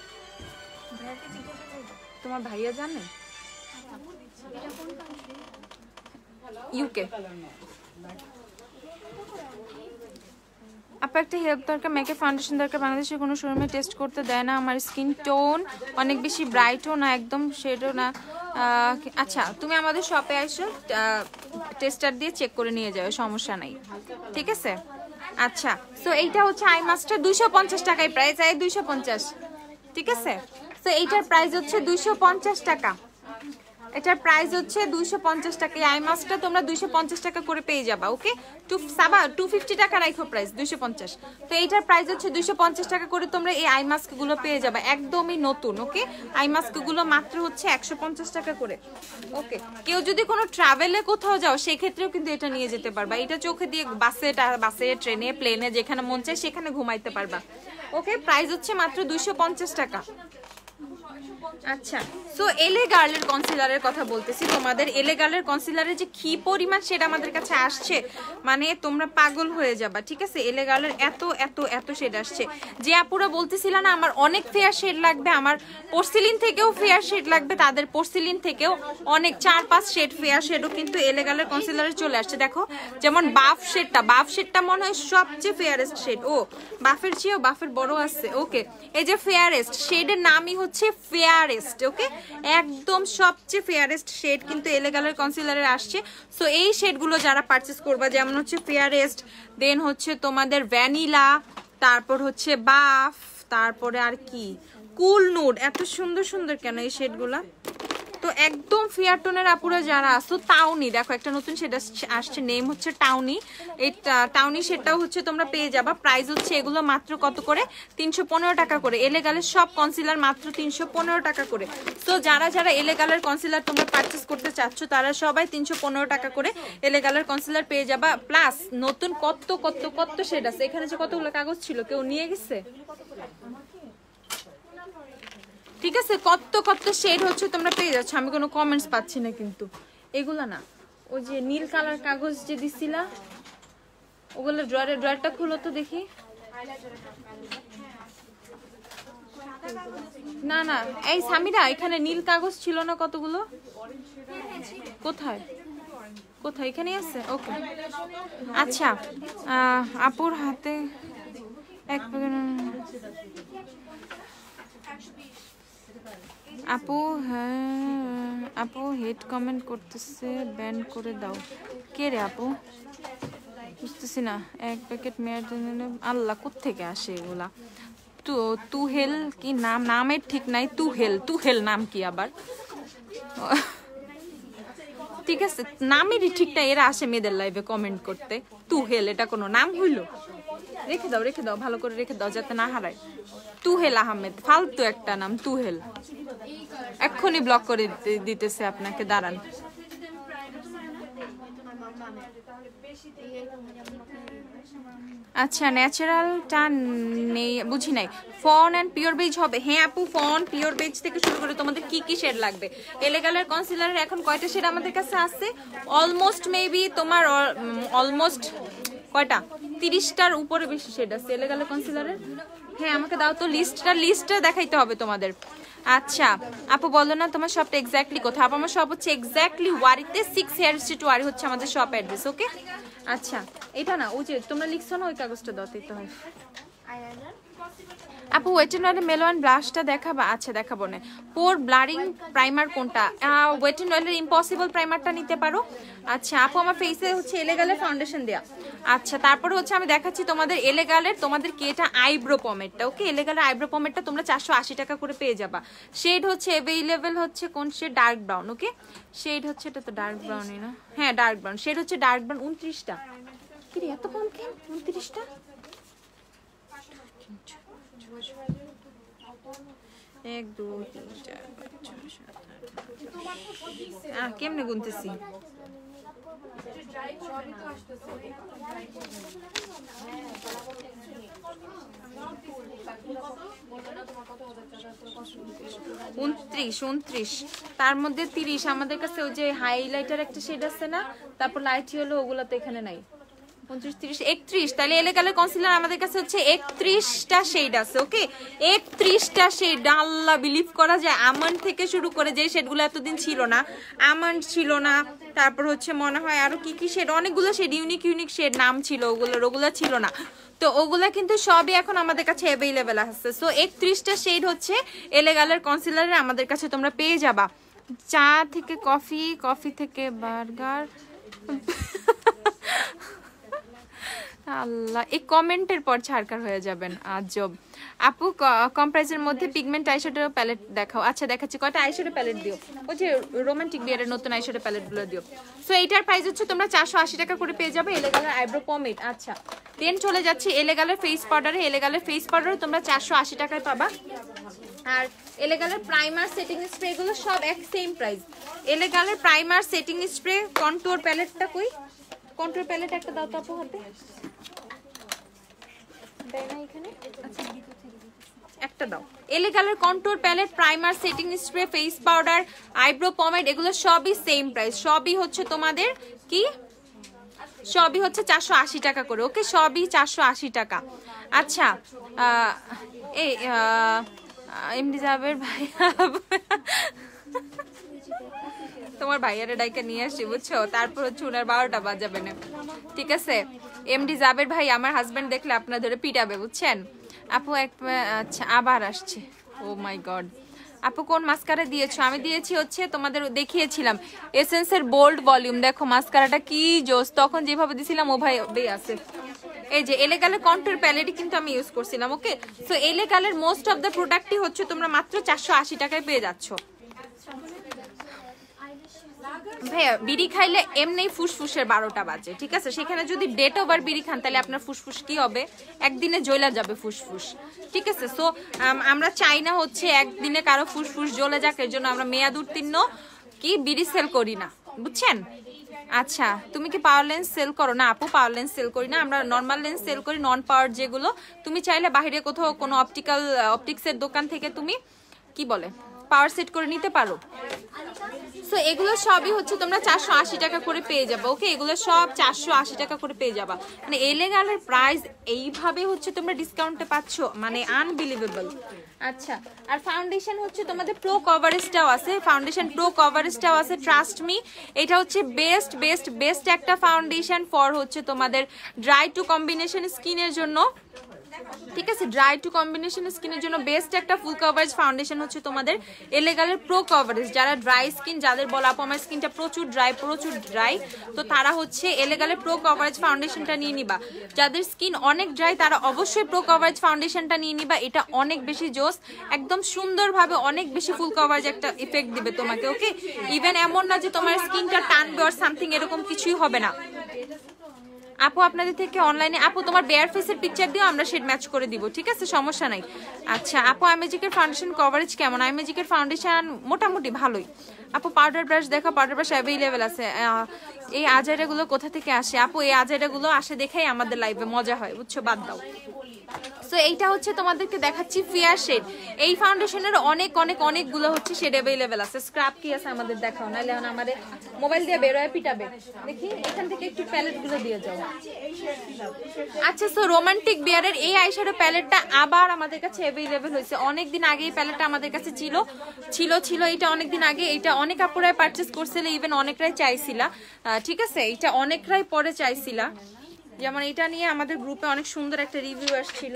তোমার ভাইয়া জানে? ইউকে। আপা একটা হেল্প দরকার, মেকআপ ফাউন্ডেশন দরকার, বাংলাদেশের কোনো শোরুমে টেস্ট করতে দেয় না, আমার স্কিন টোন অনেক বেশি ব্রাইটও না একদম শেডও না। আচ্ছা তুমি আমাদের শপে আসো, টেস্টার দিয়ে চেক করে নিয়ে যাও, সমস্যা নাই, ঠিক আছে। আচ্ছা সো এইটা হচ্ছে আই মাস্কটা 250 টাকায় প্রাইস, 250, ঠিক আছে। সো এইটার প্রাইস হচ্ছে 250 টাকা, এটার প্রাইস হচ্ছে 250 টাকা। এই আই মাস্কটা তোমরা 250 টাকা করে পেয়ে যাবা, ওকে। সাবা 250 টাকা রাখো প্রাইস, 250। তো এইটার প্রাইস হচ্ছে 250 টাকা করে তোমরা এই আই মাস্ক গুলো পেয়ে যাবা, একদমই নতুন, ওকে। আই মাস্ক গুলো মাত্র হচ্ছে 150 টাকা করে, ওকে। কেউ যদি কোনো ট্রাভেলে কোথাও যাও সেক্ষেত্রেও কিন্তু এটা নিয়ে যেতে পারবা, এটা চোখে দিয়ে বাসে ট্রেনে প্লেনে যেখানে মন চায় সেখানে ঘুমাইতে পারবা, ওকে। প্রাইস হচ্ছে মাত্র 250 টাকা। আচ্ছা সো এলে গার্লের কনসিলারের কথা বলতেছি তোমাদের। এলে গার্লের কনসিলারের যে কি পরিমাণ সেটা আমাদের কাছে আসছে, মানে তোমরা পাগল হয়ে যাবা, ঠিক আছে। এলে গার্লের এত এত এত শেড আসছে, যে আপুরা বলতেছিল না আমার অনেক ফেয়ার শেড লাগবে, আমার পোর্সিলিন থেকেও ফেয়ার শেড লাগবে, তাদের পোর্সিলিন থেকেও অনেক 4-5 শেড ফেয়ার শেডও কিন্তু এলে গার্লের কনসিলারে চলে আসছে। দেখো যেমন বাফ শেডটা মনে হয় সবচেয়ে ফেয়ারেস্ট শেড, ও বাফের চেয়েও বাফের বড় আছে, ওকে। এই যে ফেয়ারেস্ট শেডের নামই হচ্ছে ফেয়ারেস্ট, ওকে। একদম সবচেয়ে ফেয়ারেস্ট শেড কিন্তু এলে গার্লের কনসিলারে আসছে। সো এই শেডগুলো যারা পারচেস করবা, যেমন হচ্ছে ফেয়ারেস্ট, দেন হচ্ছে তোমাদের ভ্যানিলা, তারপর হচ্ছে বাফ, তারপরে আর কি কুল নুড। এত সুন্দর সুন্দর কেন এই শেডগুলা? তো একদম ফেয়ার টোনের আপুরা যারা আসো, টাউনি দেখো একটা নতুন শেড আসছে, নেম হচ্ছে টাউনি। এই টাউনি শেডটাও হচ্ছে তোমরা পেয়ে যাবা। প্রাইস হচ্ছে এগুলো মাত্র কত করে? 315 টাকা করে। এলেগালের সব কনসিলার মাত্র 315 টাকা করে। তো যারা যারা এলেগালের কনসিলার তোমরা পারচেস করতে চাচ্ছ তারা সবাই 315 টাকা করে এলেগালের কনসিলার পেয়ে যাবা। প্লাস নতুন কত কত কত শেড আছে। এখানে যে কতগুলো কাগজ ছিল কেউ নিয়ে গেছে? ঠিক আছে, কত কত শেড হচ্ছে তোমরা পেয়ে যাচ্ছ। আমি কোনো কমেন্টস পাচ্ছি না কিন্তু। এগুলা না, ওই যে নীল কালার কাগজ যে দিছিলা ওগুলো ড্রয়ারটা খুলো তো দেখি। না না, এই সামিরা এখানে নীল কাগজ ছিল না কতগুলো? কোথায় কোথায়? এখানেই আছে। ওকে আচ্ছা, আপুর হাতে এক আপু, হ্যাঁ আপু হেড কমেন্ট করতেছে, ব্যান করে দাও। কে রে আপু? বুঝতেছি না। এক প্যাকেট মেয়ার, আল্লাহ কোত্থেকে আসে এগুলা? তুহেল কি নাম? নামের ঠিক নাই। তুহেল নাম কি আবার? ঠিক আছে, নামেরই ঠিক নাই। এরা আসে মেয়েদের লাইভে কমেন্ট করতে। তুহেল এটা কোনো নাম হইলো? রেখে দাও ভালো করে রেখে দাও যাতে না হারায়। তুহেল আহমেদ, ফালতু একটা নাম তুহেল। এক্ষুনি ব্লক করে দিতেছে আপনাকে, দাঁড়ান। আচ্ছা, ন্যাচারালটা নেই, বুঝি নাই। ফন অ্যান্ড পিওর বেজ হবে? হ্যাঁ আপু, ফন পিওর বেজ থেকে শুরু করে তোমাদের কি কি শেড লাগবে। এলেগালের কনসিলারের এখন কয়টা শেড আমাদের কাছে আছে? অলমোস্ট মেবি তোমার অলমোস্ট কয়টা 30টার উপরে বেশি শেড আছে এলেগালের কনসিলারের। হ্যাঁ আমাকে দাও তো লিস্টটা দেখাইতে হবে তোমাদের। আচ্ছা আপু বলো না তোমার শপটা এক্স্যাক্টলি কোথায়? আপু আমার শপ হচ্ছে এক্স্যাক্টলি ওয়ারিতে 6 হেয়ার স্ট্রিট, ওয়ারি হচ্ছে আমাদের শপ অ্যাড্রেস। ওকে আচ্ছা, এটা না ওই যে তোমরা লিখছো না ওই কাগজটা দাও দিতে হয়। আপু ওয়েট এন্ড ওয়েলের মেলোয়ান ব্লাশটা দেখাবা? আচ্ছা দেখাবো না। পোর ব্লারিং প্রাইমার কোনটা? ওয়েট এন্ড ওয়েলের ইম্পসিবল প্রাইমারটা নিতে পারো। আচ্ছা আপু আমার ফেসে হচ্ছে এলেগালের ফাউন্ডেশন দেয়া। আচ্ছা তারপরে হচ্ছে আমি দেখাচ্ছি তোমাদের এলেগালের, তোমাদের কি এটা আইব্রো পমেটটা। ওকে এলেগালের আইব্রো পমেটটা তোমরা 480 টাকা করে পেয়ে যাবা। শেড হচ্ছে অ্যাভেলেবেল হচ্ছে কোন shade? Dark brown. Okay shade হচ্ছে, এটা তো ডার্ক ব্রাউনই না? হ্যাঁ ডার্ক ব্রাউন। শেড হচ্ছে ডার্ক ব্রাউন। 29টা। কি রে এত কম কেন? 29টা। 1 2 3 4 5 6 7 8 কেমনে গুনতেছি? উনত্রিশ, তার মধ্যে 30 আমাদের কাছে। ওই যে হাইলাইটার একটা শেড আছে না, তারপর লাইট হলো, ওগুলো তো এখানে নাই। 29 30 31, তাহলে এলেগালের কনসিলার আমাদের কাছে হচ্ছে 31টা শেড আছে। ওকে 31টা শেড। আল্লাহ বিলিভ করা যায় আমন্ড থেকে শুরু করে যে শেডগুলো এতদিন ছিল না, আমন্ড ছিল না, তারপর হচ্ছে মনে হয় আরো কি কি শেড, অনেকগুলো শেড, ইউনিক শেড নাম ছিল ওগুলো ছিল না। তো ওগুলা কিন্তু সবই এখন আমাদের কাছে অ্যাভেলেবেল আছে। সো 31টা শেড হচ্ছে এলেগালের কনসিলারে আমাদের কাছে তোমরা পেয়ে যাবা। চা থেকে কফি, কফি থেকে বার্গার। আল্লাহ, এই কমেন্টের পর ছাড়কার হয়ে যাবেন আজব। আপু কম প্রাইসের মধ্যে পিগমেন্ট আইশ্যাডো প্যালেট দেখাও। আচ্ছা দেখাচ্ছি। কয়টা আইশ্যাডো প্যালেট দিও? ওই যে রোমান্টিক বিয়ারের নতুন আইশ্যাডো প্যালেটগুলো দিও। সো এইটার প্রাইস হচ্ছে তোমরা 480 টাকা করে পেয়ে যাবে এলেগালের আইব্রো পমেড। আচ্ছা দেন চলে যাচ্ছি এলেগালের ফেস পাউডারে। এলেগালের ফেস পাউডার তোমরা 480 টাকায় পাবা। আর এলেগালের প্রাইমার সেটিং স্প্রে গুলো সব এক সেম প্রাইস। এলেগালের প্রাইমার সেটিং স্প্রে কন্ট্যুর প্যালেটটা কই? কন্ট্রোল প্যালেট একটা দাও তো আপু হাতে। দেয় না এখানে? আচ্ছা একটা দাও। এলেগালের control palette, primer, setting spray, face powder, eyebrow pomade এগুলো সবই সেম প্রাইস। সবই হচ্ছে তোমাদের কি? সবই হচ্ছে 480 টাকা করে। ওকে সবই 480 টাকা। আচ্ছা এই এমডি জাবের ভাই, তোমার ভাইয়ারে ডাইকা নিয়ে আসছি বুঝছো, তারপর হচ্ছে ওনার 12টা বাজাবে না। ঠিক আছে এমডি জাবের ভাই আমার হাজবেন্ড দেখলে আপনার ধরে পিটাবে বুঝছেন। আপু আচ্ছা আবার আসছে। ও মাই গড। আপু কোন মাস্কারা দিয়েছো? আমি দিয়েছি হচ্ছে তোমাদের দেখিয়েছিলাম এসেন্সের বোল্ড ভলিউম। দেখো মাস্কারাটা কি জোস, তখন যেভাবে দিছিলাম ও ভাই আছে। এই যে এলেগালের কন্ট্যুর প্যালেটই কিন্তু আমি ইউজ করছিলাম। ওকে, সো এলেগালের মোস্ট অফ দ্য প্রোডাক্টই হচ্ছে তোমরা মাত্র 480 টাকায় পেয়ে যাচ্ছ। ভাইয়া বিড়ি খাইলে এমনি ফুসফুসের 12টা বাজে, ঠিক আছে? সেখানে যদি ডেট ওভার বিড়ি খান তাহলে আপনার ফুসফুস কি হবে, একদিনে জ্বলে যাবে ফুসফুস, ঠিক আছে? সো আমরা চাই না হচ্ছে একদিনে কারো ফুসফুস জ্বলে যাক, এর জন্য আমরা মেয়াদ উত্তীর্ণ কি বিড়ি সেল করি না, বুঝছেন? আচ্ছা, তুমি কি পাওয়ার লেন্স সেল করো? না আপু, পাওয়ার লেন্স সেল করি না, আমরা নর্মাল লেন্স সেল করি, নন পাওয়ার যেগুলো। তুমি চাইলে বাইরে কোথাও কোনো অপটিক্সের দোকান থেকে তুমি কি বলে পাওয়ার সেট করে নিতে পারো। সো এগুলো সবই হচ্ছে তোমরা 480 টাকা করে পেয়ে যাবে। ওকে, এগুলো সব 480 টাকা করে পেয়ে যাবা। মানে এলেগালের প্রাইস এইভাবে হচ্ছে তোমরা ডিসকাউন্টে পাচ্ছ, মানে আনবিলিভেবল। আচ্ছা, আর ফাউন্ডেশন হচ্ছে তোমাদের প্রো কভারেজটাও আছে, ফাউন্ডেশন প্রো কভারেজটাও আছে, ট্রাস্ট মি। এটা হচ্ছে বেস্ট বেস্ট বেস্ট একটা ফাউন্ডেশন ফর হচ্ছে তোমাদের ড্রাই টু কম্বিনেশন স্কিনের জন্য, ঠিক আছে? ড্রাই টু কম্বিনেশন স্কিনের জন্য বেস্ট একটা ফুল কভারেজ ফাউন্ডেশন হচ্ছে তোমাদের এলেগালের প্রো কভারেজ। যারা ড্রাই স্কিন, যাদের বলা আপু আমার স্কিনটা প্রচুর ড্রাই, তো তারা হচ্ছে এলেগালের প্রো কভারেজ ফাউন্ডেশনটা নিয়ে নিবা। যাদের স্কিন অনেক ড্রাই তারা অবশ্যই প্রো কভারেজ ফাউন্ডেশনটা নিয়ে নিবা। এটা অনেক বেশি জোস, একদম সুন্দরভাবে অনেক বেশি ফুল কভারেজ একটা ইফেক্ট দিবে তোমাকে। ওকে, ইভেন এমন না যে তোমার স্কিনটা টানবে আর সামথিং, এরকম কিছুই হবে না। আপু আপনাদের থেকে অনলাইনে, আপু তোমার বেয়ার ফেসের পিকচার দিও, আমরা শেড ম্যাচ করে দিব, ঠিক আছে? সমস্যা নাই। আচ্ছা আপু, আইম্যাজিকের ফাউন্ডেশন কভারেজ কেমন? আইম্যাজিকের ফাউন্ডেশন মোটামুটি ভালোই। আপু পাউডার ব্রাশ দেখা, পাউডার ব্রাশ অ্যাভেলেবেল আছে। এই আজাইরাগুলো কোথা থেকে আসে? আপু এই আজাইরাগুলো আসে দেখেই আমাদের লাইভে মজা হয়, বুঝছো? বাদ দাও। সো এইটা হচ্ছে তোমাদেরকে দেখাচ্ছি ফেয়ার শেড। এই ফাউন্ডেশনের অনেকগুলো হচ্ছে শেড অ্যাভেলেবেল আছে। স্ক্রাব কি আছে আমাদের দেখাও, নাহলে আমাদের মোবাইল দিয়ে বেরোয় পিটাবে। দেখি এখান থেকে একটু প্যালেট গুলো দিয়ে যাও। আচ্ছা, সো রোমান্টিক বিয়ারের এই আইশ্যাডো প্যালেটটা আবার আমাদের কাছে অ্যাভেলেবেল হয়েছে। অনেকদিন আগে এই প্যালেটটা আমাদের কাছে ছিল এটা অনেকদিন আগে। এটা অনেক আপুরাই পারচেস করছিল, ইভেন অনেকরাই চাইছিলা, ঠিক আছে? এটা অনেকরাই পরে চাইছিলা, যেমন এটা নিয়ে আমাদের গ্রুপে অনেক সুন্দর একটা রিভিউ আসছিল।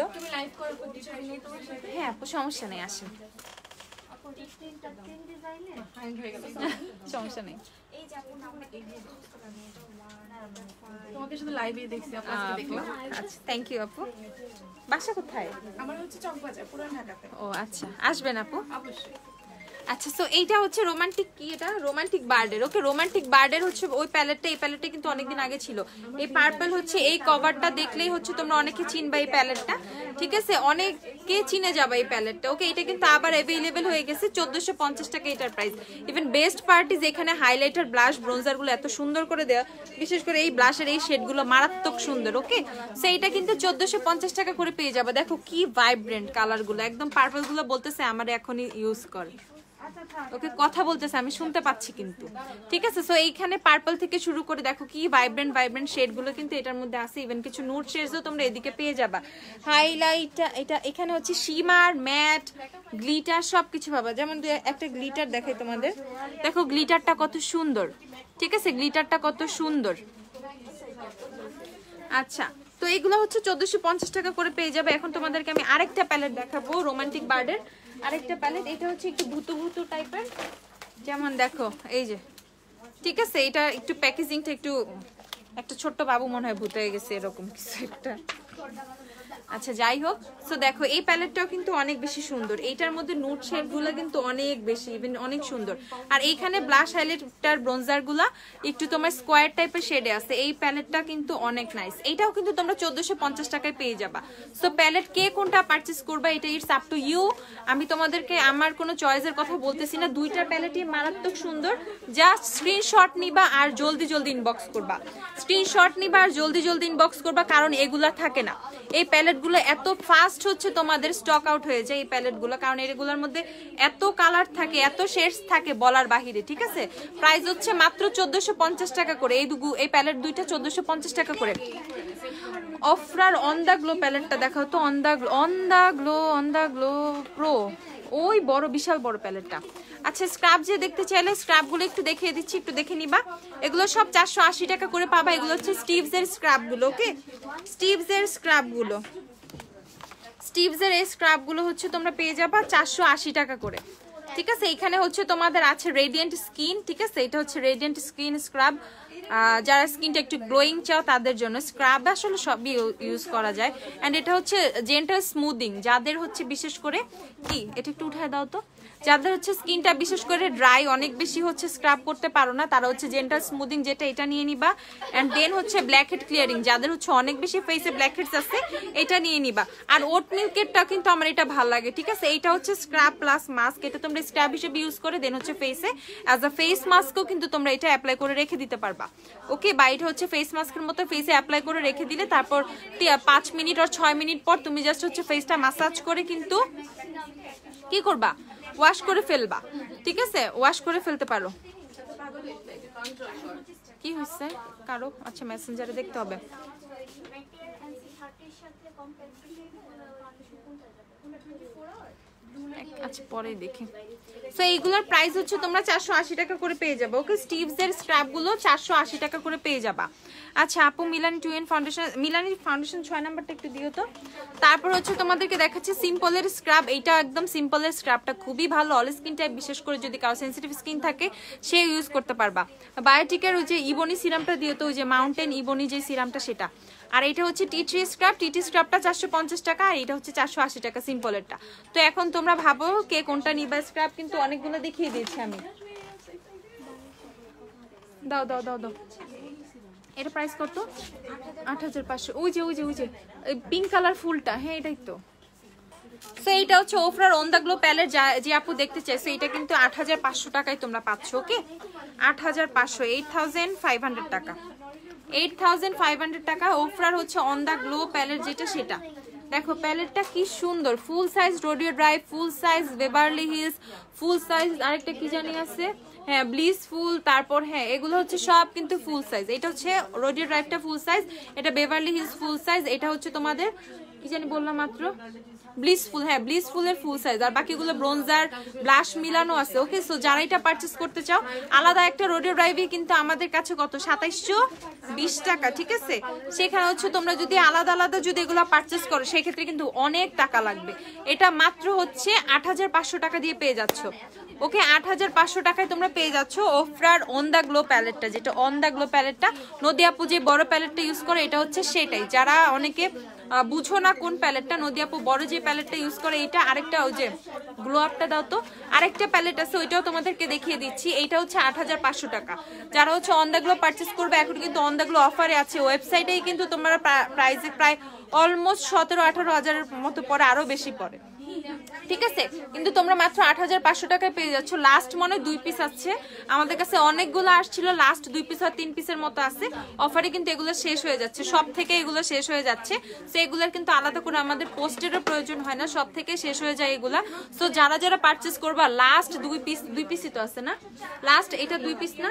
হ্যাঁ আপু, সমস্যা নেই, আসেন, সমস্যা নেই। তোমাকে শুধু লাইভে দেখছি, আপনাকে দেখলাম। আচ্ছা, থ্যাংক ইউ আপু। বাসা কোথায়? আমার হচ্ছে চকবাজার, পুরান ঢাকাতে। ও আচ্ছা, আসবেন আপু অবশ্যই। আচ্ছা, সো এইটা হচ্ছে রোমান্টিক, কি এটা রোমান্টিক বার্ডের। ওকে, রোমান্টিক বার্ডের হচ্ছে ওই প্যালেটটা, এই প্যালেটটা কিন্তু অনেকদিন আগে ছিল। এই পার্পল হচ্ছে এই কভারটা দেখলেই হচ্ছে তোমরা অনেকে চিনবা এই প্যালেটটা, ঠিক আছে? অনেকে চিনে যাবে এই প্যালেটটা। ওকে, এটা কিন্তু আবার অ্যাভেলেবেল হয়ে গেছে 1450 টাকা এটার price. Even best part is এখানে হাইলাইটার, ব্লাশ, ব্রোঞ্জার গুলো এত সুন্দর করে দেওয়া, বিশেষ করে এই ব্লাশের এই শেডগুলো মারাত্মক সুন্দর। ওকে, সো এটা কিন্তু 1450 টাকা করে পেয়ে যাবে। দেখো কি ভাইব্রেন্ট কালারগুলো, একদম পার্পল গুলো বলতেছে আমার এখনই ইউজ করে। ওকে, কথা বলতেছে আমি শুনতে পাচ্ছি কিন্তু, ঠিক আছে? সো এইখানে পার্পল থেকে শুরু করে দেখো কি ভাইব্রেন্ট শেড গুলো কিন্তু এটার মধ্যে আছে। ইভেন কিছু নুড শেডসও তোমরা এদিকে পেয়ে যাবা। হাইলাইট এটা এখানে হচ্ছে শিমার, ম্যাট, গ্লিটার সবকিছু পাবা। যেমন একটা গ্লিটার দেখাই তোমাদের, দেখো গ্লিটারটা কত সুন্দর, ঠিক আছে? গ্লিটারটা কত সুন্দর। আচ্ছা, তো এগুলো হচ্ছে 1450 টাকা করে পেয়ে যাবে। এখন তোমাদেরকে আমি আরেকটা প্যালেট দেখাবো, রোমান্টিক বার্ডের আরেকটা প্যালেট। এটা হচ্ছে একটু ভুতু টাইপের, যেমন দেখো এই যে, ঠিক আছে? এটা একটু প্যাকেজিংটা একটু, একটা ছোট্ট বাবু মনে হয় ভূত হয়ে গেছে, এরকম কিছু একটা। আচ্ছা যাই হোক, সো দেখো এই প্যালেটটাও কিন্তু অনেক বেশি সুন্দর। এইটার মধ্যে নুট শেড গুলো কিন্তু অনেক বেশি, ইভেন অনেক সুন্দর। আর এইখানে ব্লাশ, হাইলাইটার, ব্রোঞ্জার গুলা একটু তোমার স্কোয়ার টাইপের শেডে আছে। এই প্যালেটটা কিন্তু অনেক নাইস। এইটাও কিন্তু তোমরা 1450 টাকায় পেয়ে যাবা। সো প্যালেট কে কোনটা পারচেস করবা এটা ইটস আপ টু ইউ। আমি তোমাদেরকে আমার কোনো চয়েসের কথা বলতেছি না, দুইটা প্যালেটই মারাত্মক সুন্দর। জাস্ট স্ক্রিনশট নিবা আর জলদি ইনবক্স করবা, স্ক্রিনশট নিবা আর জলদি ইনবক্স করবা, কারণ এগুলা থাকে না। এই প্যালেটগুলো এত ফাস্ট হচ্ছে তোমাদের স্টক আউট হয়ে যায় এই প্যালেটগুলো, কারণ এগুলোর মধ্যে এত কালার থাকে, এত শেডস থাকে বলার বাহিরে, ঠিক আছে? প্রাইস হচ্ছে মাত্র 1450 টাকা করে। এই প্যালেট দুইটা 1450 টাকা করে। অফরার অন দা গ্লো প্যালেটটা দেখাও তো, অন দা গ্লো প্রো, ওই বড় বিশাল বড় প্যালেটটা। আচ্ছা, স্ক্রাব যে দেখতে চাইলে স্ক্রাবগুলো একটু দেখিয়ে দিচ্ছি, একটু দেখে নিবা। এগুলো সব 480 টাকা করে পাবা। এগুলো হচ্ছে স্টিভসের স্ক্রাবগুলো। ওকে, স্টিভসের এই স্ক্রাবগুলো হচ্ছে তোমরা পেয়ে যাবা 480 টাকা করে, ঠিক আছে? এখানে হচ্ছে তোমাদের আছে রেডিয়েন্ট স্কিন, ঠিক আছে? এটা হচ্ছে রেডিয়েন্ট স্কিন স্ক্রাব, যারা স্কিনটা একটু গ্লোয়িং চাও তাদের জন্য। স্ক্রাব আসলে সবই ইউজ করা যায়। অ্যান্ড এটা হচ্ছে জেন্টাল স্মুদিং, যাদের হচ্ছে বিশেষ করে কি এটা একটু উঠায় দাও তো, যাদের হচ্ছে স্কিনটা বিশেষ করে ড্রাই, অনেক বেশি হচ্ছে স্ক্রাব করতে পারো না, তারা হচ্ছে জেন্টাল স্মুদিং যেটা এটা নিয়ে নিবা। অ্যান্ড দেন হচ্ছে ব্ল্যাক হেড ক্লিয়ারিং, যাদের হচ্ছে অনেক বেশি ফেসে ব্ল্যাক হেডস আছে এটা নিয়ে নিবা। আর ওট মিল্কেরটা কিন্তু আমার এটা ভালো লাগে, ঠিক আছে। এইটা হচ্ছে স্ক্রাব প্লাস মাস্ক, এটা তোমরা স্ক্রাব হিসেবে ইউজ করে দেন হচ্ছে ফেসে অ্যাজ আ ফেস মাস্কও কিন্তু তোমরা এটা অ্যাপ্লাই করে রেখে দিতে পারবা। ওকে, বা এটা হচ্ছে ফেস মাস্কের মতো ফেসে অ্যাপ্লাই করে রেখে দিলে তারপর 5 মিনিট আর 6 মিনিট পর তুমি জাস্ট হচ্ছে ফেসটা মাসাজ করে কিন্তু কি করবা, ওয়াশ করে ফেলবা, ঠিক আছে। ওয়াশ করে ফেলতে পারো। কি হচ্ছে কারো? আচ্ছা মেসেঞ্জারে দেখতে হবে। আচ্ছা পরে দেখি। সো এইগুলোর প্রাইস হচ্ছে তোমরা 480 টাকা করে পেয়ে যাবে। ওকে, স্টিভস এর স্ক্রাব গুলো 480 টাকা করে পেয়ে যাবা। আচ্ছা আপু Milani 2N foundation, Milani foundation 6 নাম্বারটা একটু দিও তো। তারপর হচ্ছে তোমাদেরকে দেখাচ্ছি সিম্পলের স্ক্রাব। এইটা একদম সিম্পলের স্ক্রাবটা খুবই ভালো, অল স্কিন টাইপ বিশেষ করে যদি কারো সেন্সিটিভ স্কিন থাকে সে ইউজ করতে পারবা। বায়োটিকের ওই যে ইবনি সিরামটা দিও তো, ওই যে মাউন্টেন ইবনি যে সিরামটা সেটা। আর এটা হচ্ছে টি স্ক্রাব, টি স্ক্রাবটা 450 টাকা, আর এটা হচ্ছে 480 টাকা সিম্পলেরটা। তো এখন তোমরা ভাবো কে কোনটা নিবা। স্ক্রাব কিন্তু অনেকগুলো দেখিয়ে দিয়েছি আমি। দাও দাও দাও দাও। এটা প্রাইস কত? 8500। ওই যে ওই যে ওই যে পিঙ্ক কালার ফুলটা, হ্যাঁ এটাই তো। সো এইটা হচ্ছে ওফরার অন দ্য গ্লো প্যালেট, যে আপু দেখতে চাইছে এটা কিন্তু 8500 টাকায় তোমরা পাচ্ছ। ওকে, 8500, 8500 টাকা, 8500 টাকা ওফরার হচ্ছে অন দ্য গ্লো প্যালেট যেটা সেটা। দেখো প্যালেটটা কি সুন্দর, full size Rodeo Drive, full size Beverly Hills, full size আরেকটা কি জানি আছে, হ্যাঁ ব্লিসফুল, তারপর হ্যাঁ এগুলো হচ্ছে সব কিন্তু ফুল সাইজ। এটা হচ্ছে রোডিও ড্রাইভটা ফুল সাইজ, এটা বেভারলি হিলস ফুল সাইজ, এটা হচ্ছে তোমাদের কি জানি বললাম মাত্র ব্লিসফুল, হ্যাঁ ব্লিসফুলের ফুল সাইজ, আর বাকিগুলো ব্রোঞ্জার ব্লাশ মিলানো আছে। ওকে, সো যারা এটা পারচেস করতে চাও আলাদা একটা রোডিও ড্রাইভে কিন্তু আমাদের কাছে কত 2720 টাকা, ঠিক আছে। সেখানে হচ্ছে তোমরা যদি আলাদা আলাদা যদি এগুলো পারচেস করো সেক্ষেত্রে কিন্তু অনেক টাকা লাগবে। এটা মাত্র হচ্ছে 8500 টাকা দিয়ে পেয়ে যাচ্ছ। ওকে, 8500 টাকায় তোমরা পেয়ে যাচ্ছ ওফরার অন দ্য গ্লো প্যালেটটা, যেটা অন দ্য গ্লো প্যালেটটা নদী আপু যে বড় প্যালেটটা ইউজ করে এটা হচ্ছে সেটাই। যারা অনেকে বুঝো না কোন প্যালেটটা, নদী আপু বড় যে প্যালেটটা ইউজ করে এইটা। আরেকটা ওই যে গ্লো আপটা দাও তো, আরেকটা প্যালেট আছে ওইটাও তোমাদেরকে দেখিয়ে দিচ্ছি। এইটা হচ্ছে 8500 টাকা। যারা হচ্ছে অন দ্য গ্লো পারচেস করবে এখন কিন্তু অন দ্য গ্লো অফারে আছে, ওয়েবসাইটেই কিন্তু তোমরা প্রাইসে প্রায় অলমোস্ট 17-18 হাজারের মতো পরে, আরো বেশি পরে, ঠিক আছে। কিন্তু তোমরা মাত্র 8500 টাকায় পেয়ে যাচ্ছ। লাস্ট মনে 2 পিস আছে আমাদের কাছে, অনেকগুলো আসছিল, লাস্ট 2 পিস আর 3 পিসের মতো আছে অফারে, কিন্তু এগুলো শেষ হয়ে যাচ্ছে, সব থেকে এগুলো শেষ হয়ে যাচ্ছে। সো এগুলোর কিন্তু আলাদা করে আমাদের পোস্টেরও প্রয়োজন হয় না, সব থেকে শেষ হয়ে যায় এগুলা। সো যারা যারা পারচেস করবা লাস্ট 2 পিসই তো আছে না, লাস্ট এটা 2 পিস না,